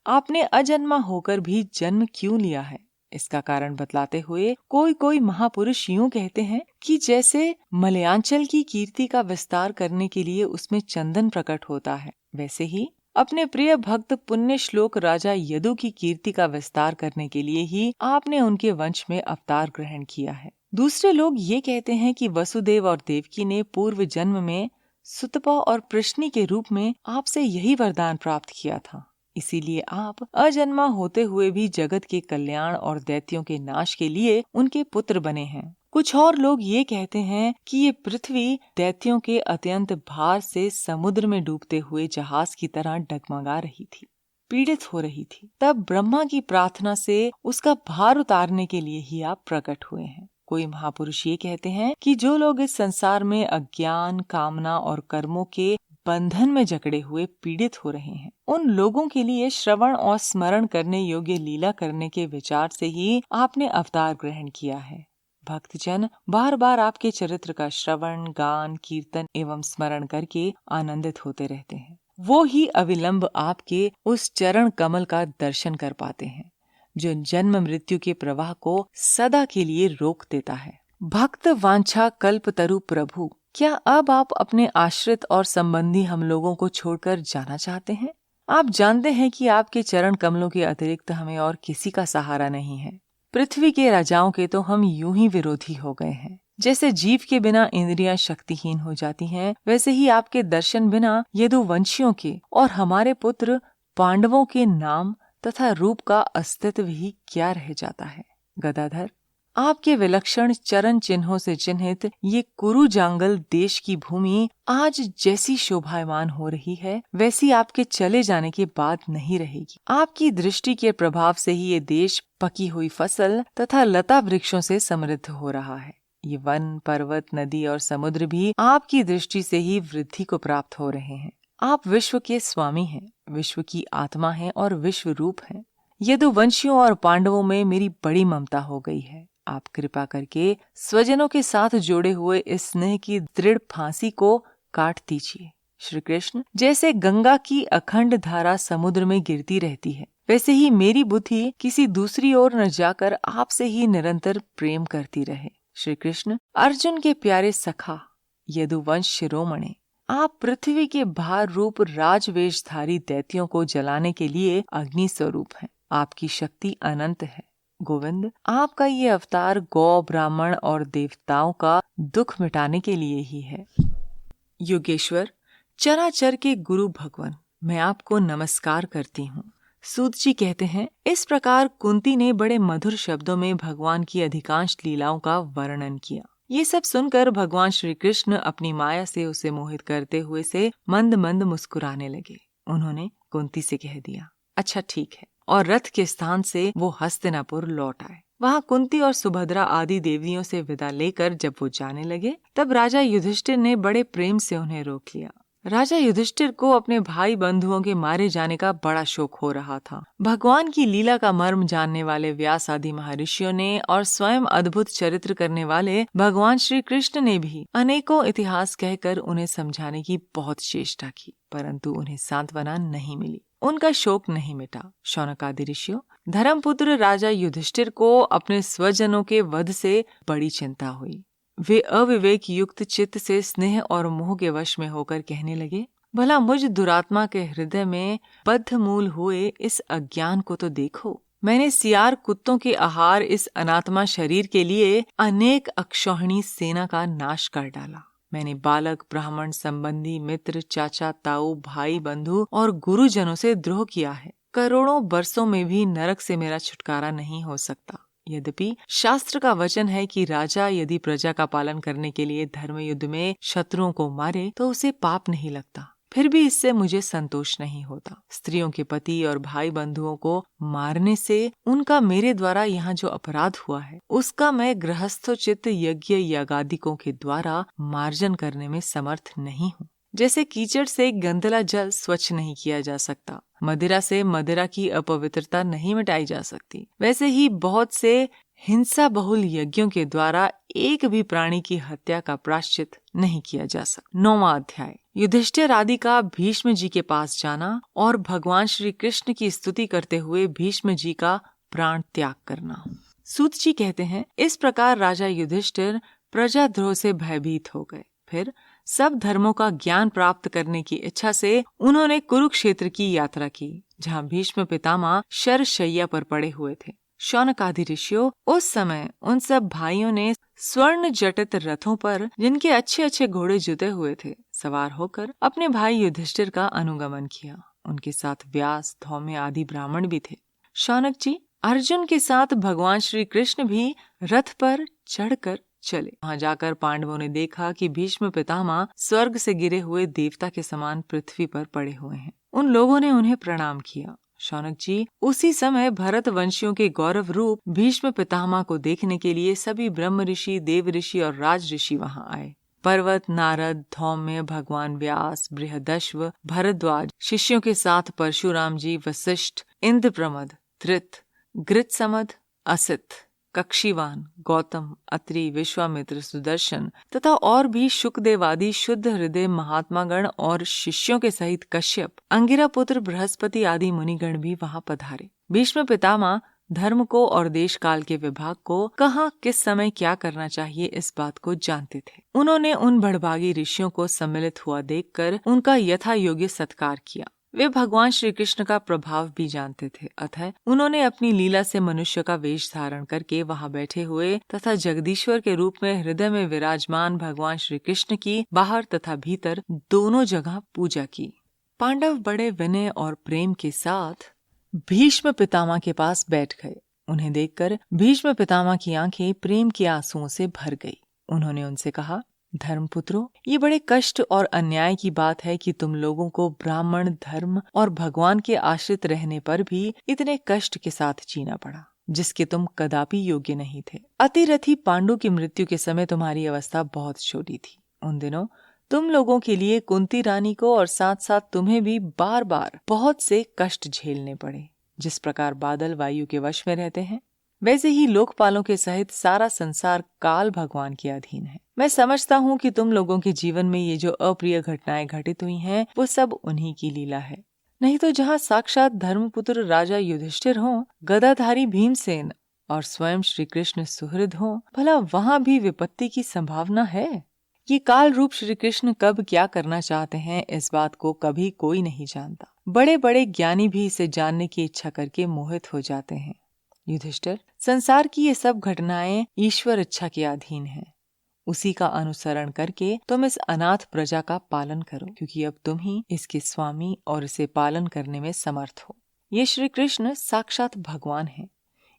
आपने अजन्मा होकर भी जन्म क्यों लिया है, इसका कारण बतलाते हुए कोई महापुरुष यूं कहते हैं कि जैसे मलयांचल की कीर्ति का विस्तार करने के लिए उसमें चंदन प्रकट होता है, वैसे ही अपने प्रिय भक्त पुण्य श्लोक राजा यदु की कीर्ति का विस्तार करने के लिए ही आपने उनके वंश में अवतार ग्रहण किया है। दूसरे लोग ये कहते हैं कि वसुदेव और देवकी ने पूर्व जन्म में सुतपा और प्रश्नि के रूप में आपसे यही वरदान प्राप्त किया था, इसीलिए आप अजन्मा होते हुए भी जगत के कल्याण और दैत्यों के नाश के लिए उनके पुत्र बने हैं। कुछ और लोग ये कहते हैं कि ये पृथ्वी दैत्यों के अत्यंत भार से समुद्र में डूबते हुए जहाज की तरह डगमगा रही थी, पीड़ित हो रही थी। तब ब्रह्मा की प्रार्थना से उसका भार उतारने के लिए ही आप प्रकट हुए हैं। कोई महापुरुष ये कहते हैं कि जो लोग इस संसार में अज्ञान, कामना और कर्मों के बंधन में जकड़े हुए पीड़ित हो रहे हैं, उन लोगों के लिए श्रवण और स्मरण करने योग्य लीला करने के विचार से ही आपने अवतार ग्रहण किया है। भक्तजन बार बार आपके चरित्र का श्रवण, गान, कीर्तन एवं स्मरण करके आनंदित होते रहते हैं। वो ही अविलंब आपके उस चरण कमल का दर्शन कर पाते हैं जो जन्म मृत्यु के प्रवाह को सदा के लिए रोक देता है। भक्त वांछा कल्पतरु प्रभु, क्या अब आप अपने आश्रित और संबंधी हम लोगों को छोड़कर जाना चाहते हैं? आप जानते हैं कि आपके चरण कमलों के अतिरिक्त हमें और किसी का सहारा नहीं है। पृथ्वी के राजाओं के तो हम यूं ही विरोधी हो गए हैं। जैसे जीव के बिना इंद्रियां शक्तिहीन हो जाती हैं, वैसे ही आपके दर्शन बिना यदुवंशियों के और हमारे पुत्र पांडवों के नाम तथा रूप का अस्तित्व ही क्या रह जाता है। गदाधर, आपके विलक्षण चरण चिन्हों से चिन्हित ये कुरु जांगल देश की भूमि आज जैसी शोभायमान हो रही है, वैसी आपके चले जाने के बाद नहीं रहेगी। आपकी दृष्टि के प्रभाव से ही ये देश पकी हुई फसल तथा लता वृक्षों से समृद्ध हो रहा है। ये वन, पर्वत, नदी और समुद्र भी आपकी दृष्टि से ही वृद्धि को प्राप्त हो रहे हैं। आप विश्व के स्वामी हैं, विश्व की आत्मा हैं और विश्व रूप हैं। यदुवंशियों और पांडवों में मेरी बड़ी ममता हो गई है। आप कृपा करके स्वजनों के साथ जोड़े हुए इस स्नेह की दृढ़ फांसी को काट दीजिए। श्री कृष्ण, जैसे गंगा की अखंड धारा समुद्र में गिरती रहती है, वैसे ही मेरी बुद्धि किसी दूसरी ओर न जाकर आपसे ही निरंतर प्रेम करती रहे। श्री कृष्ण, अर्जुन के प्यारे सखा यदुवंश शिरोमणे, आप पृथ्वी के भार रूप राजवेशधारी दैत्यों को जलाने के लिए अग्नि स्वरूप हैं। आपकी शक्ति अनंत है। गोविंद, आपका ये अवतार गौ, ब्राह्मण और देवताओं का दुख मिटाने के लिए ही है। योगेश्वर, चराचर के गुरु भगवान, मैं आपको नमस्कार करती हूँ। सूत जी कहते हैं, इस प्रकार कुंती ने बड़े मधुर शब्दों में भगवान की अधिकांश लीलाओं का वर्णन किया। ये सब सुनकर भगवान श्री कृष्ण अपनी माया से उसे मोहित करते हुए से मंद मंद मुस्कुराने लगे। उन्होंने कुंती से कह दिया, अच्छा ठीक है, और रथ के स्थान से वो हस्तिनापुर लौट आए। वहाँ कुंती और सुभद्रा आदि देवियों से विदा लेकर जब वो जाने लगे, तब राजा युधिष्ठिर ने बड़े प्रेम से उन्हें रोक लिया। राजा युधिष्ठिर को अपने भाई बंधुओं के मारे जाने का बड़ा शोक हो रहा था। भगवान की लीला का मर्म जानने वाले व्यास आदि महर्षियों ने और स्वयं अद्भुत चरित्र करने वाले भगवान श्री कृष्ण ने भी अनेकों इतिहास कहकर उन्हें समझाने की बहुत चेष्टा की, परंतु उन्हें सांत्वना नहीं मिली। उनका शोक नहीं मिटा। शौनक आदि ऋषियों, धर्मपुत्र राजा युधिष्ठिर को अपने स्वजनों के वध से बड़ी चिंता हुई। वे अविवेक युक्त चित्त से स्नेह और मोह के वश में होकर कहने लगे, भला मुझ दुरात्मा के हृदय में बद्ध मूल हुए इस अज्ञान को तो देखो। मैंने सियार कुत्तों के आहार इस अनात्मा शरीर के लिए अनेक अक्षौहिणी सेना का नाश कर डाला। मैंने बालक, ब्राह्मण, संबंधी, मित्र, चाचा, ताऊ, भाई, बंधु और गुरुजनों से द्रोह किया है। करोड़ों वर्षों में भी नरक से मेरा छुटकारा नहीं हो सकता। यद्यपि शास्त्र का वचन है कि राजा यदि प्रजा का पालन करने के लिए धर्म युद्ध में शत्रुओं को मारे तो उसे पाप नहीं लगता, फिर भी इससे मुझे संतोष नहीं होता। स्त्रियों के पति और भाई बंधुओं को मारने से उनका मेरे द्वारा यहाँ जो अपराध हुआ है, उसका मैं गृहस्थोचित यज्ञ यागादिकों के द्वारा मार्जन करने में समर्थ नहीं हूँ। जैसे कीचड़ से गंदला जल स्वच्छ नहीं किया जा सकता, मदिरा से मदिरा की अपवित्रता नहीं मिटाई जा सकती, वैसे ही बहुत से हिंसा बहुल यज्ञों के द्वारा एक भी प्राणी की हत्या का प्रायश्चित नहीं किया जा सकता। 9वां अध्याय। युधिष्ठिर आदि का भीष्म जी के पास जाना और भगवान श्री कृष्ण की स्तुति करते हुए भीष्म जी का प्राण त्याग करना। सूत जी कहते हैं, इस प्रकार राजा युधिष्ठिर प्रजाद्रोह से भयभीत हो गए। फिर सब धर्मों का ज्ञान प्राप्त करने की इच्छा से उन्होंने कुरुक्षेत्र की यात्रा की, जहाँ भीष्म पितामह शरशैया पर पड़े हुए थे। शौनक आदि ऋषियों, उस समय उन सब भाइयों ने स्वर्ण जटित रथों पर, जिनके अच्छे अच्छे घोड़े जुते हुए थे, सवार होकर अपने भाई युधिष्ठिर का अनुगमन किया। उनके साथ व्यास, धौम्य आदि ब्राह्मण भी थे। शौनक जी, अर्जुन के साथ भगवान श्री कृष्ण भी रथ पर चढ़कर चले। वहाँ जाकर पांडवों ने देखा कि भीष्म पितामह स्वर्ग से गिरे हुए देवता के समान पृथ्वी पर पड़े हुए हैं। उन लोगों ने उन्हें प्रणाम किया। शौनक जी, उसी समय भरत वंशियों के गौरव रूप भीष्म पितामह को देखने के लिए सभी ब्रह्म ऋषि, देव ऋषि और राज ऋषि वहाँ आए। पर्वत, नारद, धौम्य, भगवान व्यास, बृहदश्व, भरद्वाज, शिष्यों के साथ परशुराम जी, वशिष्ठ, इंद्रप्रमद, धृत, गृत्समद, असित, कक्षीवान, गौतम, अत्रि, विश्वामित्र, सुदर्शन तथा और भी शुकदेवादि शुद्ध हृदय महात्मागण और शिष्यों के सहित कश्यप, अंगिरा पुत्र बृहस्पति आदि मुनिगण भी वहां पधारे। भीष्म पितामह धर्म को और देश काल के विभाग को, कहाँ किस समय क्या करना चाहिए, इस बात को जानते थे। उन्होंने उन बड़भागी ऋषियों को सम्मिलित हुआ देखकर उनका यथा योग्य सत्कार किया। वे भगवान श्री कृष्ण का प्रभाव भी जानते थे, अतः उन्होंने अपनी लीला से मनुष्य का वेश धारण करके वहां बैठे हुए तथा जगदीश्वर के रूप में हृदय में विराजमान भगवान श्री कृष्ण की बाहर तथा भीतर दोनों जगह पूजा की। पांडव बड़े विनय और प्रेम के साथ भीष्म पितामह के पास बैठ गए। उन्हें देखकर भीष्म पितामह की आंखें प्रेम के आंसुओं से भर गई। उन्होंने उनसे कहा, धर्मपुत्रों, ये बड़े कष्ट और अन्याय की बात है कि तुम लोगों को ब्राह्मण धर्म और भगवान के आश्रित रहने पर भी इतने कष्ट के साथ जीना पड़ा, जिसके तुम कदापि योग्य नहीं थे। अतिरथी पांडु की मृत्यु के समय तुम्हारी अवस्था बहुत छोटी थी। उन दिनों तुम लोगों के लिए कुंती रानी को और साथ साथ तुम्हें भी बार बार बहुत से कष्ट झेलने पड़े। जिस प्रकार बादल वायु के वश में रहते हैं, वैसे ही लोकपालों के सहित सारा संसार काल भगवान के अधीन है। मैं समझता हूँ कि तुम लोगों के जीवन में ये जो अप्रिय घटनाएं घटित हुई हैं, वो सब उन्हीं की लीला है। नहीं तो जहाँ साक्षात धर्मपुत्र राजा युधिष्ठिर हों, गदाधारी भीमसेन और स्वयं श्री कृष्ण सुहृद हों, भला वहाँ भी विपत्ति की संभावना है। ये काल रूप श्री कृष्ण कब क्या करना चाहते हैं, इस बात को कभी कोई नहीं जानता। बड़े बड़े ज्ञानी भी इसे जानने की इच्छा करके मोहित हो जाते हैं। युधिष्ठिर, संसार की ये सब घटनाएं ईश्वर इच्छा के अधीन हैं। उसी का अनुसरण करके तुम इस अनाथ प्रजा का पालन करो, क्योंकि अब तुम ही इसके स्वामी और इसे पालन करने में समर्थ हो। ये श्री कृष्ण साक्षात भगवान हैं।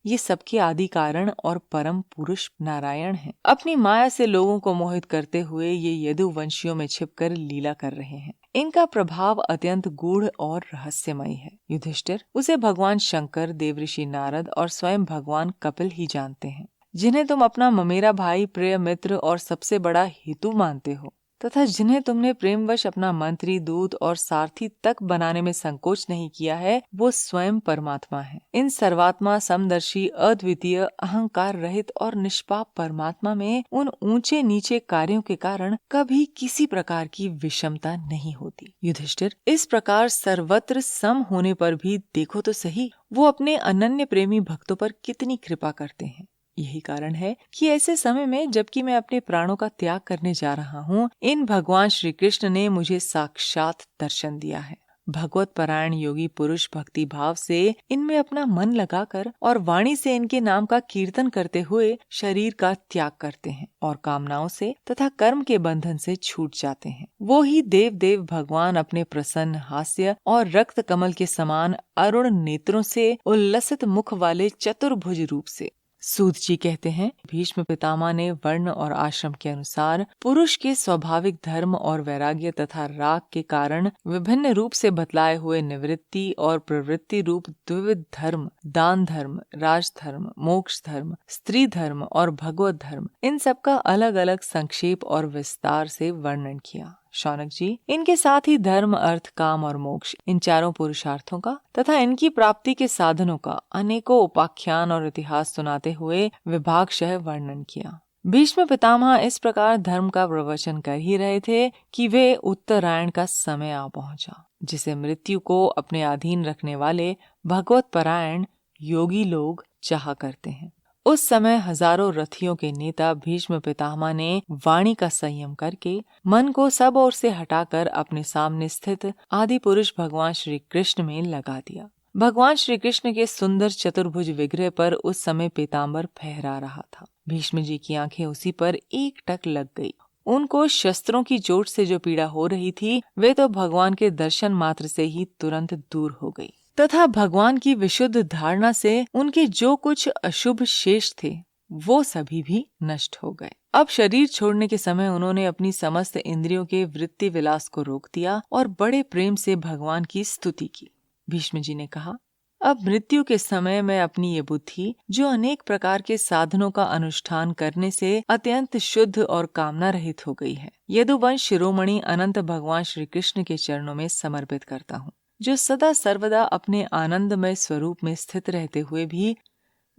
ये सबके आदि कारण और परम पुरुष नारायण हैं। अपनी माया से लोगों को मोहित करते हुए ये यदुवंशियों में छिपकर लीला कर रहे हैं। इनका प्रभाव अत्यंत गूढ़ और रहस्यमय है। युधिष्ठिर, उसे भगवान शंकर, देवऋषि नारद और स्वयं भगवान कपिल ही जानते हैं, जिन्हें तुम अपना ममेरा भाई, प्रिय मित्र और सबसे बड़ा हेतु मानते हो, तथा जिन्हें तुमने प्रेमवश अपना मंत्री, दूत और सारथी तक बनाने में संकोच नहीं किया है, वो स्वयं परमात्मा है। इन सर्वात्मा, समदर्शी, अद्वितीय, अहंकार रहित और निष्पाप परमात्मा में उन ऊंचे नीचे कार्यों के कारण कभी किसी प्रकार की विषमता नहीं होती। युधिष्ठिर, इस प्रकार सर्वत्र सम होने पर भी देखो तो सही, वो अपने अनन्य प्रेमी भक्तों पर कितनी कृपा करते हैं। यही कारण है कि ऐसे समय में, जबकि मैं अपने प्राणों का त्याग करने जा रहा हूँ, इन भगवान श्री कृष्ण ने मुझे साक्षात दर्शन दिया है। भगवत परायण योगी पुरुष भक्ति भाव से इनमें अपना मन लगाकर और वाणी से इनके नाम का कीर्तन करते हुए शरीर का त्याग करते हैं और कामनाओं से तथा कर्म के बंधन से छूट जाते हैं। वो ही देव देव भगवान अपने प्रसन्न हास्य और रक्त कमल के समान अरुण नेत्रों से उल्लसित मुख वाले चतुर्भुज रूप से। सूत जी कहते हैं, भीष्म पितामह ने वर्ण और आश्रम के अनुसार पुरुष के स्वाभाविक धर्म और वैराग्य तथा राग के कारण विभिन्न रूप से बतलाए हुए निवृत्ति और प्रवृत्ति रूप द्विविध धर्म, दान धर्म, राजधर्म, मोक्ष धर्म, स्त्री धर्म और भगवत धर्म, इन सब का अलग अलग संक्षेप और विस्तार से वर्णन किया। शौनक जी, इनके साथ ही धर्म, अर्थ, काम और मोक्ष, इन चारों पुरुषार्थों का तथा इनकी प्राप्ति के साधनों का अनेकों उपाख्यान और इतिहास सुनाते हुए विभागशः वर्णन किया। भीष्म पितामह इस प्रकार धर्म का प्रवचन कर ही रहे थे कि वे उत्तरायण का समय आ पहुंचा, जिसे मृत्यु को अपने अधीन रखने वाले भगवत परायण योगी लोग चाहा करते हैं। उस समय हजारों रथियों के नेता भीष्म पितामह ने वाणी का संयम करके मन को सब ओर से हटाकर अपने सामने स्थित आदि पुरुष भगवान श्री कृष्ण में लगा दिया। भगवान श्री कृष्ण के सुंदर चतुर्भुज विग्रह पर उस समय पीताम्बर फहरा रहा था। भीष्म जी की आंखें उसी पर एकटक लग गई। उनको शस्त्रों की चोट से जो पीड़ा हो रही थी, वे तो भगवान के दर्शन मात्र से ही तुरंत दूर हो गई तथा भगवान की विशुद्ध धारणा से उनके जो कुछ अशुभ शेष थे, वो सभी भी नष्ट हो गए। अब शरीर छोड़ने के समय उन्होंने अपनी समस्त इंद्रियों के वृत्ति विलास को रोक दिया और बड़े प्रेम से भगवान की स्तुति की। भीष्म जी ने कहा, अब मृत्यु के समय मैं अपनी ये बुद्धि, जो अनेक प्रकार के साधनों का अनुष्ठान करने से अत्यंत शुद्ध और कामना रहित हो गई है, यदुवंश शिरोमणि अनंत भगवान श्री कृष्ण के चरणों में समर्पित करता हूँ, जो सदा सर्वदा अपने आनंदमय स्वरूप में स्थित रहते हुए भी,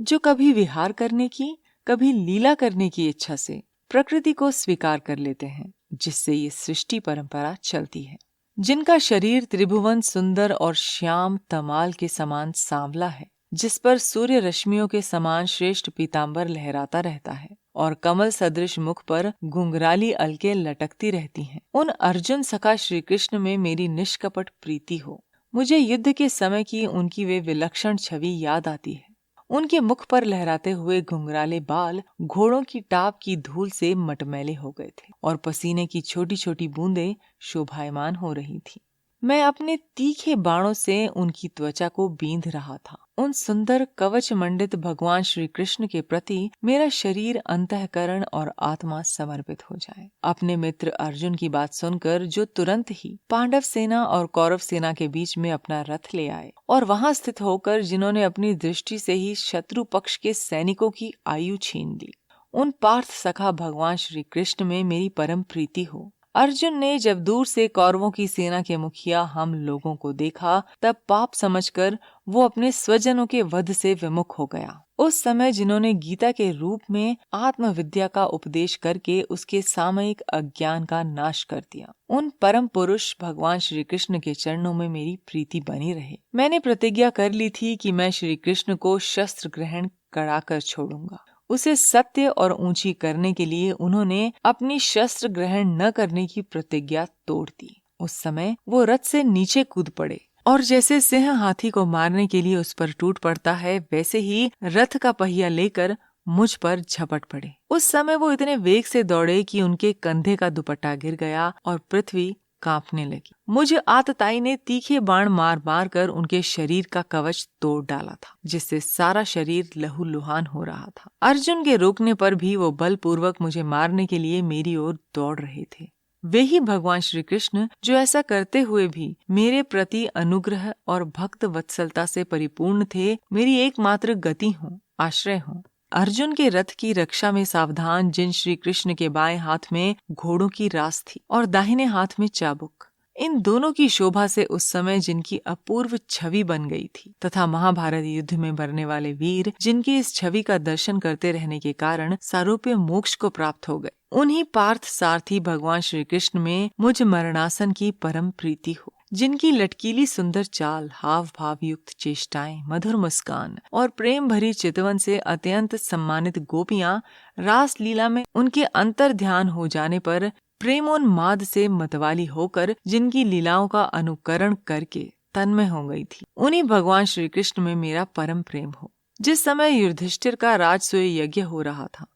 जो कभी विहार करने की, कभी लीला करने की इच्छा से प्रकृति को स्वीकार कर लेते हैं, जिससे ये सृष्टि परंपरा चलती है, जिनका शरीर त्रिभुवन सुंदर और श्याम तमाल के समान सांवला है, जिस पर सूर्य रश्मियों के समान श्रेष्ठ पीताम्बर लहराता रहता है और कमल सदृश मुख पर घुंघराली अलके लटकती रहती हैं, उन अर्जुन सखा श्री कृष्ण में मेरी निष्कपट प्रीति हो। मुझे युद्ध के समय की उनकी वे विलक्षण छवि याद आती है। उनके मुख पर लहराते हुए घुंघराले बाल घोड़ों की टाप की धूल से मटमैले हो गए थे और पसीने की छोटी छोटी बूंदें शोभायमान हो रही थी। मैं अपने तीखे बाणों से उनकी त्वचा को बींध रहा था। उन सुंदर कवच मंडित भगवान श्री कृष्ण के प्रति मेरा शरीर, अंतःकरण और आत्मा समर्पित हो जाए। अपने मित्र अर्जुन की बात सुनकर, जो तुरंत ही पांडव सेना और कौरव सेना के बीच में अपना रथ ले आए और वहां स्थित होकर जिन्होंने अपनी दृष्टि से ही शत्रु पक्ष के सैनिकों की आयु छीन ली, उन पार्थ सखा भगवान श्री कृष्ण में मेरी परम प्रीति हो। अर्जुन ने जब दूर से कौरवों की सेना के मुखिया हम लोगों को देखा, तब पाप समझकर वो अपने स्वजनों के वध से विमुख हो गया। उस समय जिन्होंने गीता के रूप में आत्मविद्या का उपदेश करके उसके सामयिक अज्ञान का नाश कर दिया, उन परम पुरुष भगवान श्री कृष्ण के चरणों में मेरी प्रीति बनी रहे। मैंने प्रतिज्ञा कर ली थी कि मैं श्री कृष्ण को शस्त्र ग्रहण कराकर छोड़ूंगा। उसे सत्य और ऊंची करने के लिए उन्होंने अपनी शस्त्र ग्रहण न करने की प्रतिज्ञा तोड़ दी। उस समय वो रथ से नीचे कूद पड़े और जैसे सिंह हाथी को मारने के लिए उस पर टूट पड़ता है, वैसे ही रथ का पहिया लेकर मुझ पर झपट पड़े। उस समय वो इतने वेग से दौड़े कि उनके कंधे का दुपट्टा गिर गया और पृथ्वी कांपने लगी। मुझ आतताई ने तीखे बाण मार मार कर उनके शरीर का कवच तोड़ डाला था, जिससे सारा शरीर लहूलुहान हो रहा था। अर्जुन के रोकने पर भी वो बलपूर्वक मुझे मारने के लिए मेरी ओर दौड़ रहे थे। वे ही भगवान श्री कृष्ण जो ऐसा करते हुए भी मेरे प्रति अनुग्रह और भक्त वत्सलता से परिपूर्ण थे, मेरी एकमात्र गति हूँ, आश्रय हूँ। अर्जुन के रथ की रक्षा में सावधान जिन श्री कृष्ण के बाएं हाथ में घोड़ों की रास थी और दाहिने हाथ में चाबुक, इन दोनों की शोभा से उस समय जिनकी अपूर्व छवि बन गई थी, तथा महाभारत युद्ध में मरने वाले वीर जिनकी इस छवि का दर्शन करते रहने के कारण सारूप्य मोक्ष को प्राप्त हो गए, उन्हीं पार्थ सारथी भगवान श्री कृष्ण में मुझ मरणासन की परम प्रीति हो, जिनकी लटकीली सुंदर चाल, हाव भाव युक्त चेष्टाएं, मधुर मुस्कान और प्रेम भरी चितवन से अत्यंत सम्मानित गोपियां रास लीला में उनके अंतर ध्यान हो जाने पर प्रेमोन्माद से मतवाली होकर जिनकी लीलाओं का अनुकरण करके तन्मय हो गई थी, उन्हीं भगवान श्री कृष्ण में मेरा परम प्रेम हो। जिस समय युधिष्ठिर का राजसूय यज्ञ हो रहा था,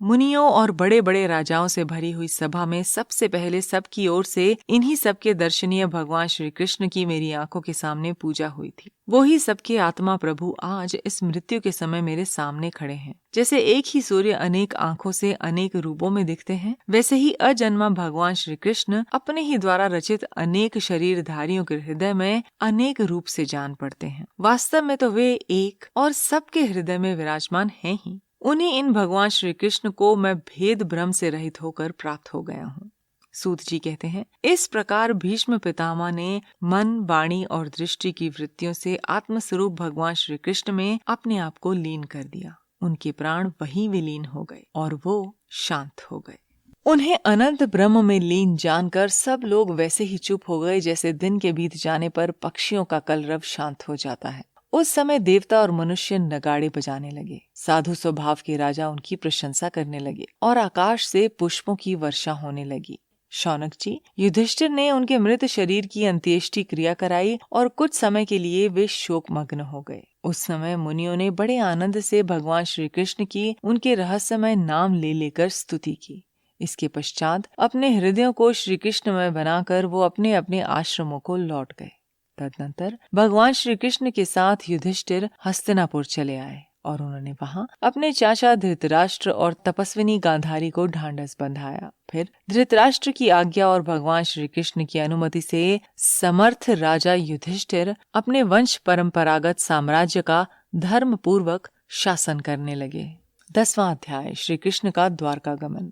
मुनियों और बड़े बड़े राजाओं से भरी हुई सभा में सबसे पहले सबकी ओर से इन्हीं सबके दर्शनीय भगवान श्री कृष्ण की मेरी आंखों के सामने पूजा हुई थी। वो ही सबके आत्मा प्रभु आज इस मृत्यु के समय मेरे सामने खड़े हैं। जैसे एक ही सूर्य अनेक आंखों से अनेक रूपों में दिखते हैं, वैसे ही अजन्मा भगवान श्री कृष्ण अपने ही द्वारा रचित अनेक शरीरधारियों के हृदय में अनेक रूप से जान पड़ते हैं। वास्तव में तो वे एक और सबके हृदय में विराजमान हैं ही। उन्हीं इन भगवान श्री कृष्ण को मैं भेद भ्रम से रहित होकर प्राप्त हो गया हूँ। सूत जी कहते हैं, इस प्रकार भीष्म पितामह ने मन, वाणी और दृष्टि की वृत्तियों से आत्मस्वरूप भगवान श्री कृष्ण में अपने आप को लीन कर दिया। उनके प्राण वहीं विलीन हो गए और वो शांत हो गए। उन्हें अनंत ब्रह्म में लीन जानकर सब लोग वैसे ही चुप हो गए जैसे दिन के बीत जाने पर पक्षियों का कलरव शांत हो जाता है। उस समय देवता और मनुष्य नगाड़े बजाने लगे, साधु स्वभाव के राजा उनकी प्रशंसा करने लगे और आकाश से पुष्पों की वर्षा होने लगी। शौनक जी, युधिष्ठिर ने उनके मृत शरीर की अंत्येष्टि क्रिया कराई और कुछ समय के लिए वे शोकमग्न हो गए। उस समय मुनियों ने बड़े आनंद से भगवान श्री कृष्ण की उनके रहस्यमय नाम ले लेकर स्तुति की। इसके पश्चात अपने हृदयों को श्री कृष्णमय बनाकर वो अपने अपने आश्रमों को लौट गए। तदनंतर भगवान श्री कृष्ण के साथ युधिष्ठिर हस्तिनापुर चले आए और उन्होंने वहां अपने चाचा धृतराष्ट्र और तपस्विनी गांधारी को ढांढस बंधाया। फिर धृतराष्ट्र की आज्ञा और भगवान श्री कृष्ण की अनुमति से समर्थ राजा युधिष्ठिर अपने वंश परंपरागत साम्राज्य का धर्म पूर्वक शासन करने लगे। 10वां अध्याय, श्री कृष्ण का द्वारकागमन।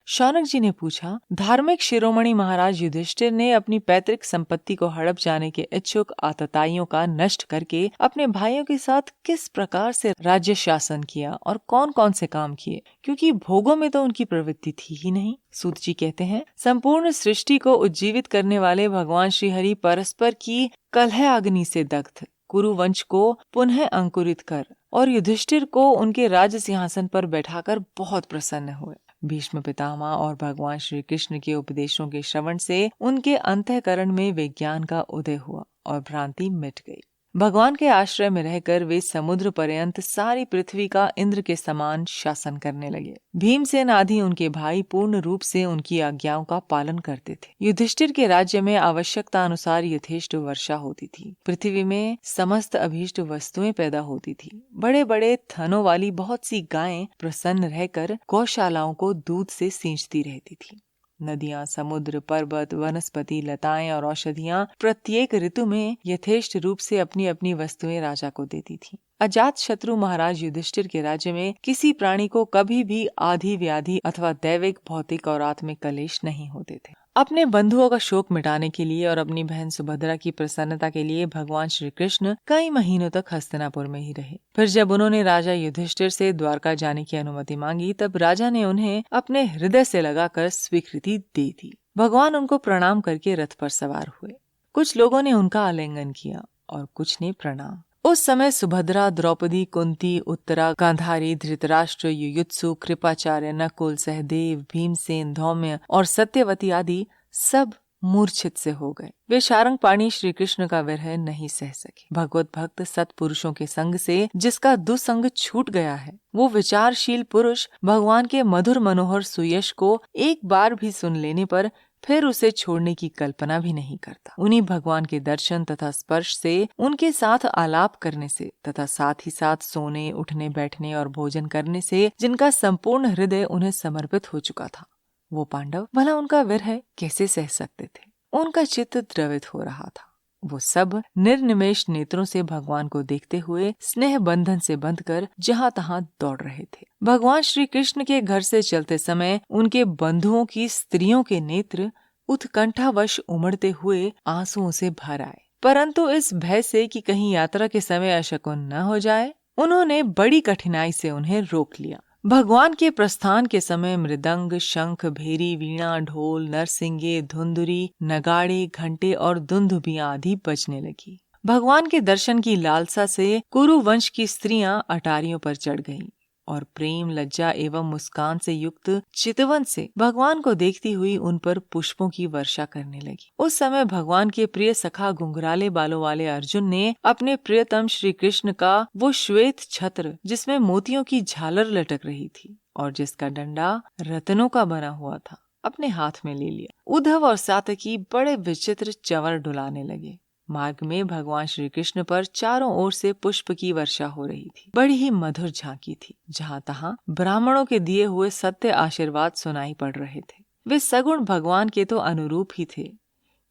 शौनक जी ने पूछा, धार्मिक शिरोमणि महाराज युधिष्ठिर ने अपनी पैतृक संपत्ति को हड़प जाने के इच्छुक आतताइयों का नष्ट करके अपने भाइयों के साथ किस प्रकार से राज्य शासन किया और कौन कौन से काम किए, क्योंकि भोगों में तो उनकी प्रवृत्ति थी ही नहीं। सूत जी कहते हैं, संपूर्ण सृष्टि को उज्जीवित करने वाले भगवान श्री हरि परस्पर की कलह अग्नि से दग्ध कुरु वंश को पुनः अंकुरित कर और युधिष्ठिर को उनके राज सिंहासन पर बैठाकर बहुत प्रसन्न हुए। भीष्म पितामह और भगवान श्री कृष्ण के उपदेशों के श्रवण से उनके अंतःकरण में विज्ञान का उदय हुआ और भ्रांति मिट गई। भगवान के आश्रय में रहकर वे समुद्र पर्यंत सारी पृथ्वी का इंद्र के समान शासन करने लगे। भीमसेन आदि उनके भाई पूर्ण रूप से उनकी आज्ञाओं का पालन करते थे। युधिष्ठिर के राज्य में आवश्यकता अनुसार यथेष्ट वर्षा होती थी। पृथ्वी में समस्त अभीष्ट वस्तुएं पैदा होती थी। बड़े बड़े थनों वाली बहुत सी गायें प्रसन्न रहकर गौशालाओं को दूध से सींचती रहती थी। नदियां, समुद्र, पर्वत, वनस्पति, लताएं और औषधियां प्रत्येक ऋतु में यथेष्ट रूप से अपनी अपनी वस्तुएं राजा को देती थीं। अजात शत्रु महाराज युधिष्ठिर के राज्य में किसी प्राणी को कभी भी आधि व्याधि अथवा दैविक, भौतिक और आत्मिक कलेश नहीं होते थे। अपने बंधुओं का शोक मिटाने के लिए और अपनी बहन सुभद्रा की प्रसन्नता के लिए भगवान श्री कृष्ण कई महीनों तक हस्तिनापुर में ही रहे। फिर जब उन्होंने राजा युधिष्ठिर से द्वारका जाने की अनुमति मांगी, तब राजा ने उन्हें अपने हृदय से लगाकर स्वीकृति दे दी। भगवान उनको प्रणाम करके रथ पर सवार हुए। कुछ लोगों ने उनका आलिंगन किया और कुछ ने प्रणाम। उस समय सुभद्रा, द्रौपदी, कुंती, उत्तरा, गांधारी, धृतराष्ट्र, युयुत्सु, कृपाचार्य, नकुल, सहदेव, भीमसेन, धौम्य और सत्यवती आदि सब मूर्छित से हो गए। वे शारंगपाणी श्री कृष्ण का विरह नहीं सह सके। भगवत भक्त सत्पुरुषों के संग से जिसका दुसंग छूट गया है, वो विचारशील पुरुष भगवान के मधुर मनोहर सुयश को एक बार भी सुन लेने पर फिर उसे छोड़ने की कल्पना भी नहीं करता। उन्हीं भगवान के दर्शन तथा स्पर्श से, उनके साथ आलाप करने से तथा साथ ही साथ सोने, उठने, बैठने और भोजन करने से जिनका संपूर्ण हृदय उन्हें समर्पित हो चुका था, वो पांडव भला उनका विरह कैसे सह सकते थे। उनका चित्त द्रवित हो रहा था। वो सब निर्निमेष नेत्रों से भगवान को देखते हुए स्नेह बंधन से बंधकर जहाँ तहाँ दौड़ रहे थे। भगवान श्री कृष्ण के घर से चलते समय उनके बंधुओं की स्त्रियों के नेत्र उत्कंठावश उमड़ते हुए आंसुओं से भर आए, परंतु इस भय से कि कहीं यात्रा के समय अशकुन न हो जाए, उन्होंने बड़ी कठिनाई से उन्हें रोक लिया। भगवान के प्रस्थान के समय मृदंग, शंख, भेरी, वीणा, ढोल, नरसिंगे, धुंधुरी, नगाड़े, घंटे और दुंदुभियां आदि बजने लगी। भगवान के दर्शन की लालसा से कुरु वंश की स्त्रियां अटारियों पर चढ़ गईं और प्रेम, लज्जा एवं मुस्कान से युक्त चितवन से भगवान को देखती हुई उन पर पुष्पों की वर्षा करने लगी। उस समय भगवान के प्रिय सखा घुंघराले बालों वाले अर्जुन ने अपने प्रियतम श्री कृष्ण का वो श्वेत छत्र, जिसमें मोतियों की झालर लटक रही थी और जिसका डंडा रत्नों का बना हुआ था, अपने हाथ में ले लिया। उद्धव और सात्यकी बड़े विचित्र चंवर डुलाने लगे। मार्ग में भगवान श्री कृष्ण पर चारों ओर से पुष्प की वर्षा हो रही थी। बड़ी ही मधुर झांकी थी। जहाँ तहाँ ब्राह्मणों के दिए हुए सत्य आशीर्वाद सुनाई पड़ रहे थे। वे सगुण भगवान के तो अनुरूप ही थे,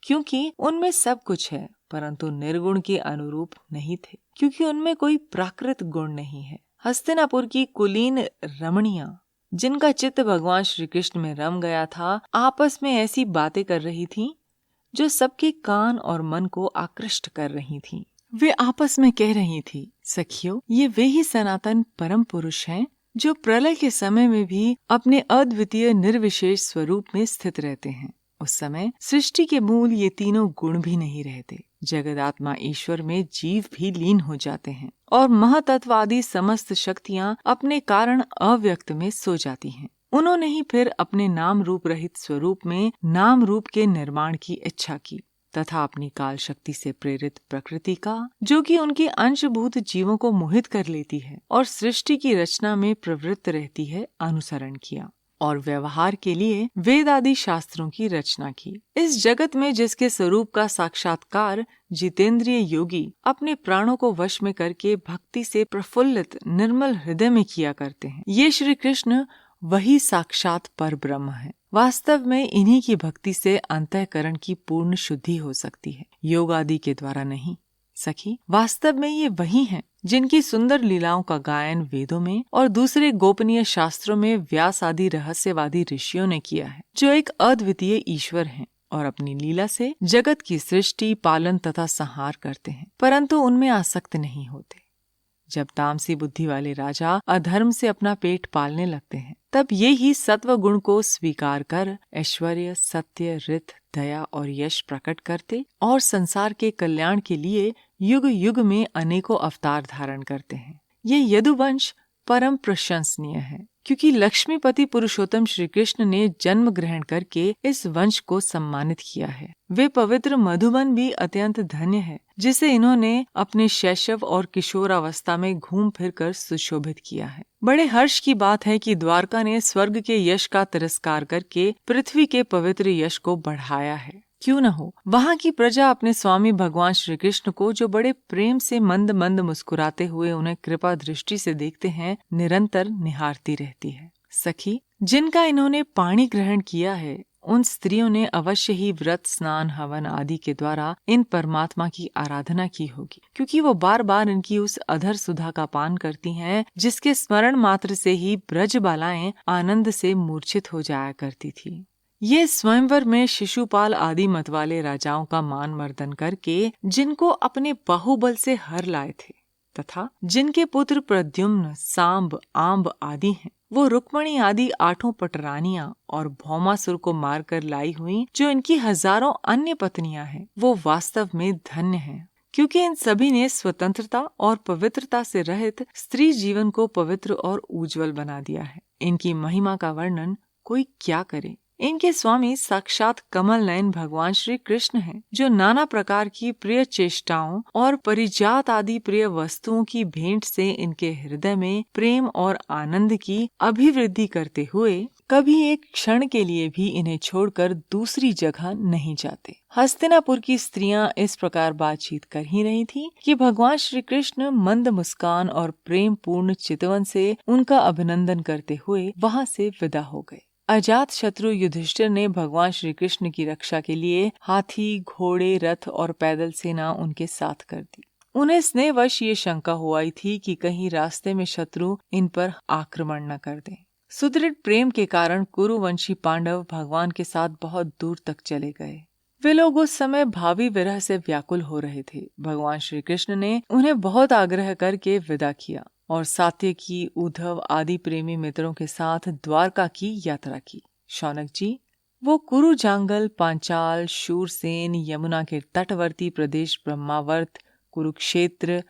क्योंकि उनमें सब कुछ है, परंतु निर्गुण के अनुरूप नहीं थे, क्योंकि उनमें कोई प्राकृत गुण नहीं है। हस्तिनापुर की कुलीन रमणियां, जिनका चित्त भगवान श्री कृष्ण में रम गया था, आपस में ऐसी बातें कर रही थीं जो सबके कान और मन को आकृष्ट कर रही थीं। वे आपस में कह रही थी, सखियों, ये वे ही सनातन परम पुरुष हैं जो प्रलय के समय में भी अपने अद्वितीय निर्विशेष स्वरूप में स्थित रहते हैं। उस समय सृष्टि के मूल ये तीनों गुण भी नहीं रहते। जगदात्मा ईश्वर में जीव भी लीन हो जाते हैं और महातत्वादी समस्त शक्तियाँ अपने कारण अव्यक्त में सो जाती हैं। उन्होंने ही फिर अपने नाम रूप रहित स्वरूप में नाम रूप के निर्माण की इच्छा की तथा अपनी काल शक्ति से प्रेरित प्रकृति का, जो कि उनकी अंशभूत जीवों को मोहित कर लेती है और सृष्टि की रचना में प्रवृत्त रहती है, अनुसरण किया और व्यवहार के लिए वेद आदि शास्त्रों की रचना की। इस जगत में जिसके स्वरूप का साक्षात्कार जितेंद्रिय योगी अपने प्राणों को वश में करके भक्ति से प्रफुल्लित निर्मल हृदय में किया करते हैं, ये श्री कृष्ण वही साक्षात पर ब्रह्म है। वास्तव में इन्हीं की भक्ति से अंतःकरण की पूर्ण शुद्धि हो सकती है, योग आदि के द्वारा नहीं। सखी, वास्तव में ये वही हैं जिनकी सुंदर लीलाओं का गायन वेदों में और दूसरे गोपनीय शास्त्रों में व्यास आदि रहस्यवादी ऋषियों ने किया है, जो एक अद्वितीय ईश्वर हैं और अपनी लीला से जगत की सृष्टि, पालन तथा संहार करते हैं, परंतु उनमें आसक्त नहीं होते। जब तामसी बुद्धि वाले राजा अधर्म से अपना पेट पालने लगते हैं, तब ये ही सत्व गुण को स्वीकार कर ऐश्वर्य, सत्य, रित, दया और यश प्रकट करते और संसार के कल्याण के लिए युग युग में अनेकों अवतार धारण करते हैं। ये यदुवंश परम प्रशंसनीय है, क्योंकि लक्ष्मीपति पुरुषोत्तम श्री कृष्ण ने जन्म ग्रहण करके इस वंश को सम्मानित किया है। वे पवित्र मधुबन भी अत्यंत धन्य है, जिसे इन्होंने अपने शैशव और किशोरावस्था में घूम फिर कर सुशोभित किया है। बड़े हर्ष की बात है कि द्वारका ने स्वर्ग के यश का तिरस्कार करके पृथ्वी के पवित्र यश को बढ़ाया है। क्यों न हो, वहाँ की प्रजा अपने स्वामी भगवान श्री कृष्ण को, जो बड़े प्रेम से मंद मंद मुस्कुराते हुए उन्हें कृपा दृष्टि से देखते हैं, निरंतर निहारती रहती है। सखी, जिनका इन्होंने पाणी ग्रहण किया है, उन स्त्रियों ने अवश्य ही व्रत, स्नान, हवन आदि के द्वारा इन परमात्मा की आराधना की होगी, क्योंकि वो बार बार इनकी उस अधर सुधा का पान करती हैं, जिसके स्मरण मात्र से ही ब्रज बालाएं आनंद से मूर्छित हो जाया करती थी। ये स्वयंवर में शिशुपाल आदि मतवाले राजाओं का मान मर्दन करके जिनको अपने बाहुबल से हर लाए थे तथा जिनके पुत्र प्रद्युम्न, सांब, आंब आदि हैं, वो रुक्मणी आदि 8 पटरानियां और भौमासुर को मारकर लाई हुई जो इनकी हजारों अन्य पत्नियां हैं, वो वास्तव में धन्य हैं, क्योंकि इन सभी ने स्वतंत्रता और पवित्रता से रहित स्त्री जीवन को पवित्र और उज्जवल बना दिया है। इनकी महिमा का वर्णन कोई क्या करे। इनके स्वामी साक्षात कमल नयन भगवान श्री कृष्ण हैं, जो नाना प्रकार की प्रिय चेष्टाओं और परिजात आदि प्रिय वस्तुओं की भेंट से इनके हृदय में प्रेम और आनंद की अभिवृद्धि करते हुए कभी एक क्षण के लिए भी इन्हें छोड़कर दूसरी जगह नहीं जाते। हस्तिनापुर की स्त्रियां इस प्रकार बातचीत कर ही रही थी कि भगवान श्री कृष्ण मंद मुस्कान और प्रेम पूर्ण चितवन से उनका अभिनंदन करते हुए वहां से विदा हो गए। अजात शत्रु युधिष्ठिर ने भगवान श्री कृष्ण की रक्षा के लिए हाथी, घोड़े, रथ और पैदल सेना उनके साथ कर दी। उन्हें स्नेहवश ये शंका हो आई थी कि कहीं रास्ते में शत्रु इन पर आक्रमण न कर दें। सुदृढ़ प्रेम के कारण कुरुवंशी पांडव भगवान के साथ बहुत दूर तक चले गए। वे लोग उस समय भावी विरह से व्याकुल हो रहे थे। भगवान श्री कृष्ण ने उन्हें बहुत आग्रह करके विदा किया और सात्यकी, उद्धव आदि प्रेमी मित्रों के साथ द्वारका की यात्रा की। शौनक जी, वो कुरु जांगल, पांचाल, शूरसेन, यमुना के तटवर्ती प्रदेश ब्रह्मावर्त, कुरुक्षेत्र